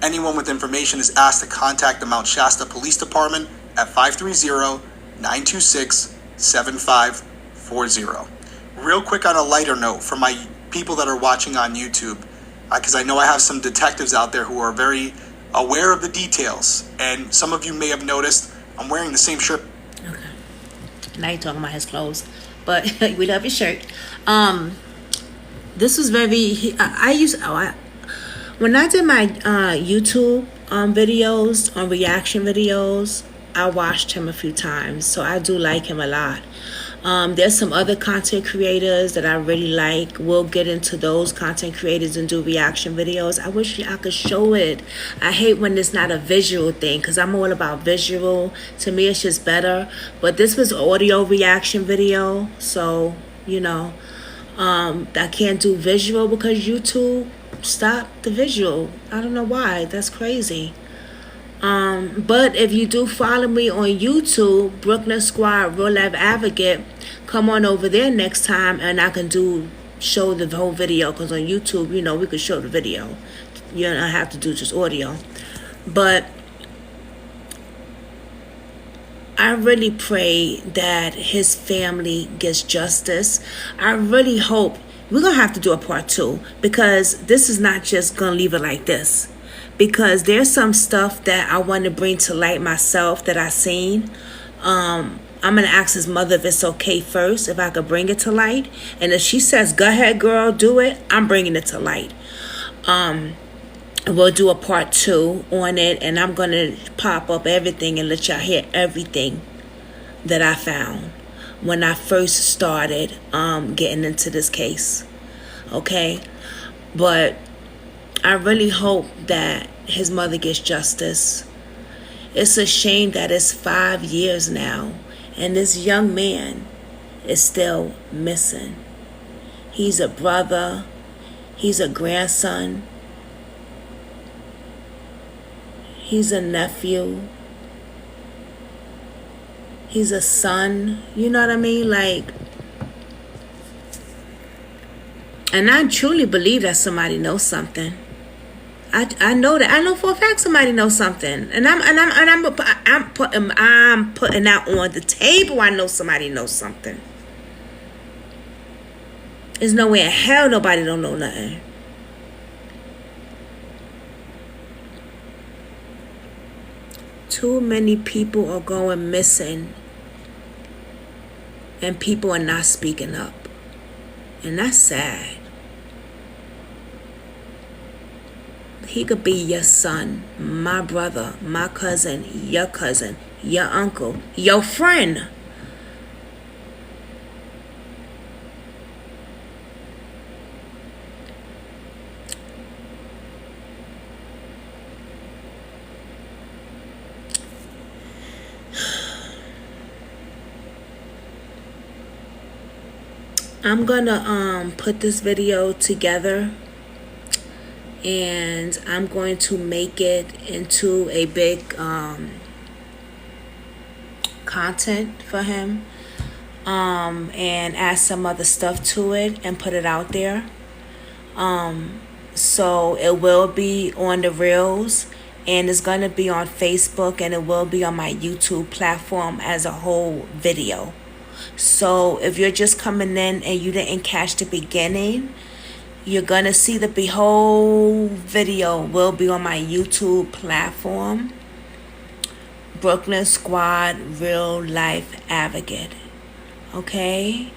Anyone with information is asked to contact the Mount Shasta Police Department at 530-926-7540. Real quick on a lighter note for my people that are watching on YouTube, because I know I have some detectives out there who are very aware of the details, and some of you may have noticed I'm wearing the same shirt. Okay. Now you're talking about his clothes, but we love your shirt. This was very. When I did my YouTube videos, on reaction videos, I watched him a few times, so I do like him a lot. There's some other content creators that I really like. We'll get into those content creators and do reaction videos. I wish I could show it. I hate when it's not a visual thing, because I'm all about visual. To me, it's just better. But this was audio reaction video, so, you know, I can't do visual because YouTube stopped the visual. I don't know why. That's crazy. But if you do follow me on YouTube, Brooklyn Squad Real Life Advocate, come on over there next time and I can show the whole video, because on YouTube, you know, we could show the video. You don't have to do just audio. But I really pray that his family gets justice. I really hope we're going to have to do a part 2, because this is not just going to leave it like this. Because there's some stuff that I want to bring to light myself that I seen. I'm going to ask his mother if it's okay first, if I could bring it to light. And if she says, go ahead, girl, do it, I'm bringing it to light. We'll do a part 2 on it, and I'm going to pop up everything and let y'all hear everything that I found when I first started getting into this case. Okay? But I really hope that his mother gets justice. It's a shame that it's 5 years now, and this young man is still missing. He's a brother. He's a grandson. He's a nephew. He's a son. You know what I mean? Like, and I truly believe that somebody knows something. I know that. I know for a fact somebody knows something, and I'm putting that on the table. I know somebody knows something. There's no way in hell nobody don't know nothing. Too many people are going missing, and people are not speaking up, and that's sad. He could be your son, my brother, my cousin, your uncle, your friend. I'm gonna put this video together, and I'm going to make it into a big content for him, and add some other stuff to it and put it out there. So it will be on the Reels, and it's going to be on Facebook, and it will be on my YouTube platform as a whole video. So if you're just coming in and you didn't catch the beginning, you're going to see the whole video will be on my YouTube platform, Brooklyn Squad Real Life Advocate. Okay?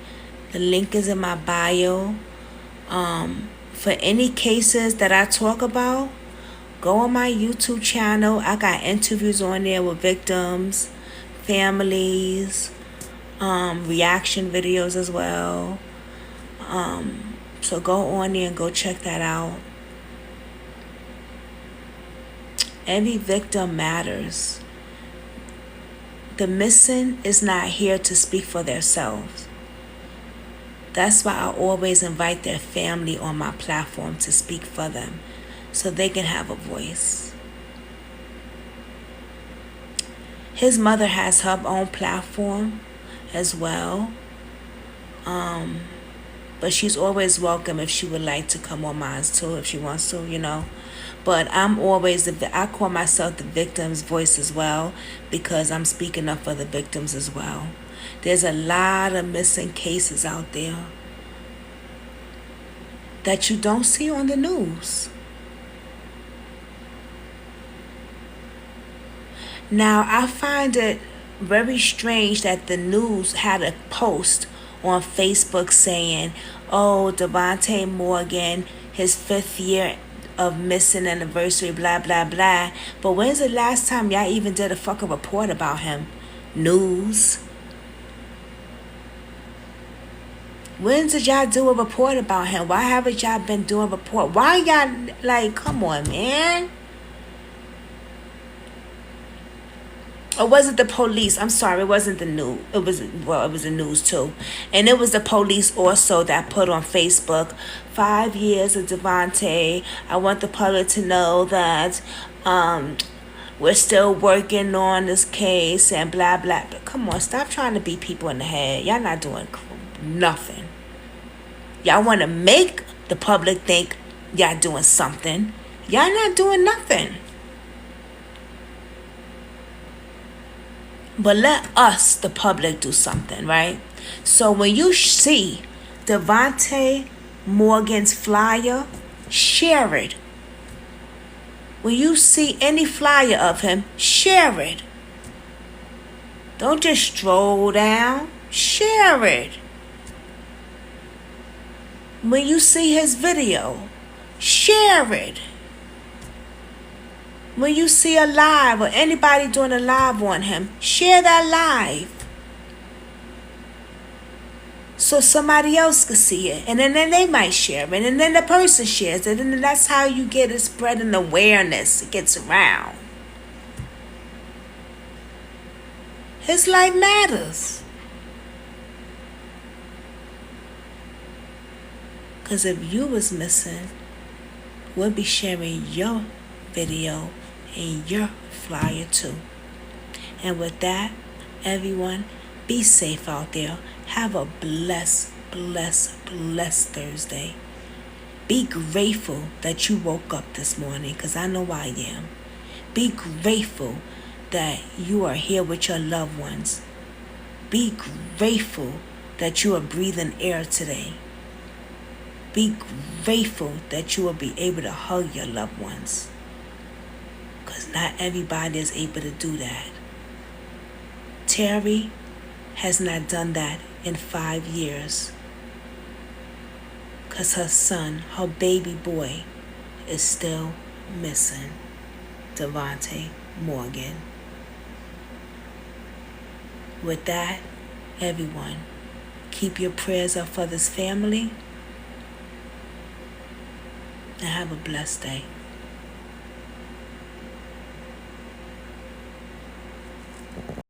The link is in my bio. For any cases that I talk about, go on my YouTube channel. I got interviews on there with victims, families, reaction videos as well. So go on there and go check that out. Every victim matters. The missing is not here to speak for themselves. That's why I always invite their family on my platform to speak for them, so they can have a voice. His mother has her own platform as well. But she's always welcome if she would like to come on mine too, if she wants to, you know. But I'm always, I call myself the victim's voice as well, because I'm speaking up for the victims as well. There's a lot of missing cases out there that you don't see on the news. Now, I find it very strange that the news had a post on Facebook saying, oh, Devontae Morgan, his 5th year of missing anniversary, blah, blah, blah. But when's the last time y'all even did a fucking report about him? News. When did y'all do a report about him? Why haven't y'all been doing a report? Why y'all, like, come on, man. Or was it the police? I'm sorry, it wasn't the news. It was the news too. And it was the police also that put on Facebook, 5 years of Devontae. I want the public to know that we're still working on this case and blah, blah. But come on, stop trying to beat people in the head. Y'all not doing nothing. Y'all want to make the public think y'all doing something. Y'all not doing nothing. But let us, the public, do something, right? So when you see Devontae Morgan's flyer, share it. When you see any flyer of him, share it. Don't just stroll down. Share it. When you see his video, share it. When you see a live or anybody doing a live on him, share that live so somebody else can see it. And then they might share it. And then the person shares it. And then that's how you get it spreading awareness. It gets around. His life matters. Because if you was missing, we'll be sharing your video and your flyer too. And with that, everyone, be safe out there. Have a blessed Thursday. Be grateful that you woke up this morning, because I know I am. Be grateful that you are here with your loved ones. Be grateful that you are breathing air today. Be grateful that you will be able to hug your loved ones, because not everybody is able to do that. Terry has not done that in 5 years, because her son, her baby boy, is still missing. Devontae Morgan. With that, everyone, keep your prayers up for this family and have a blessed day.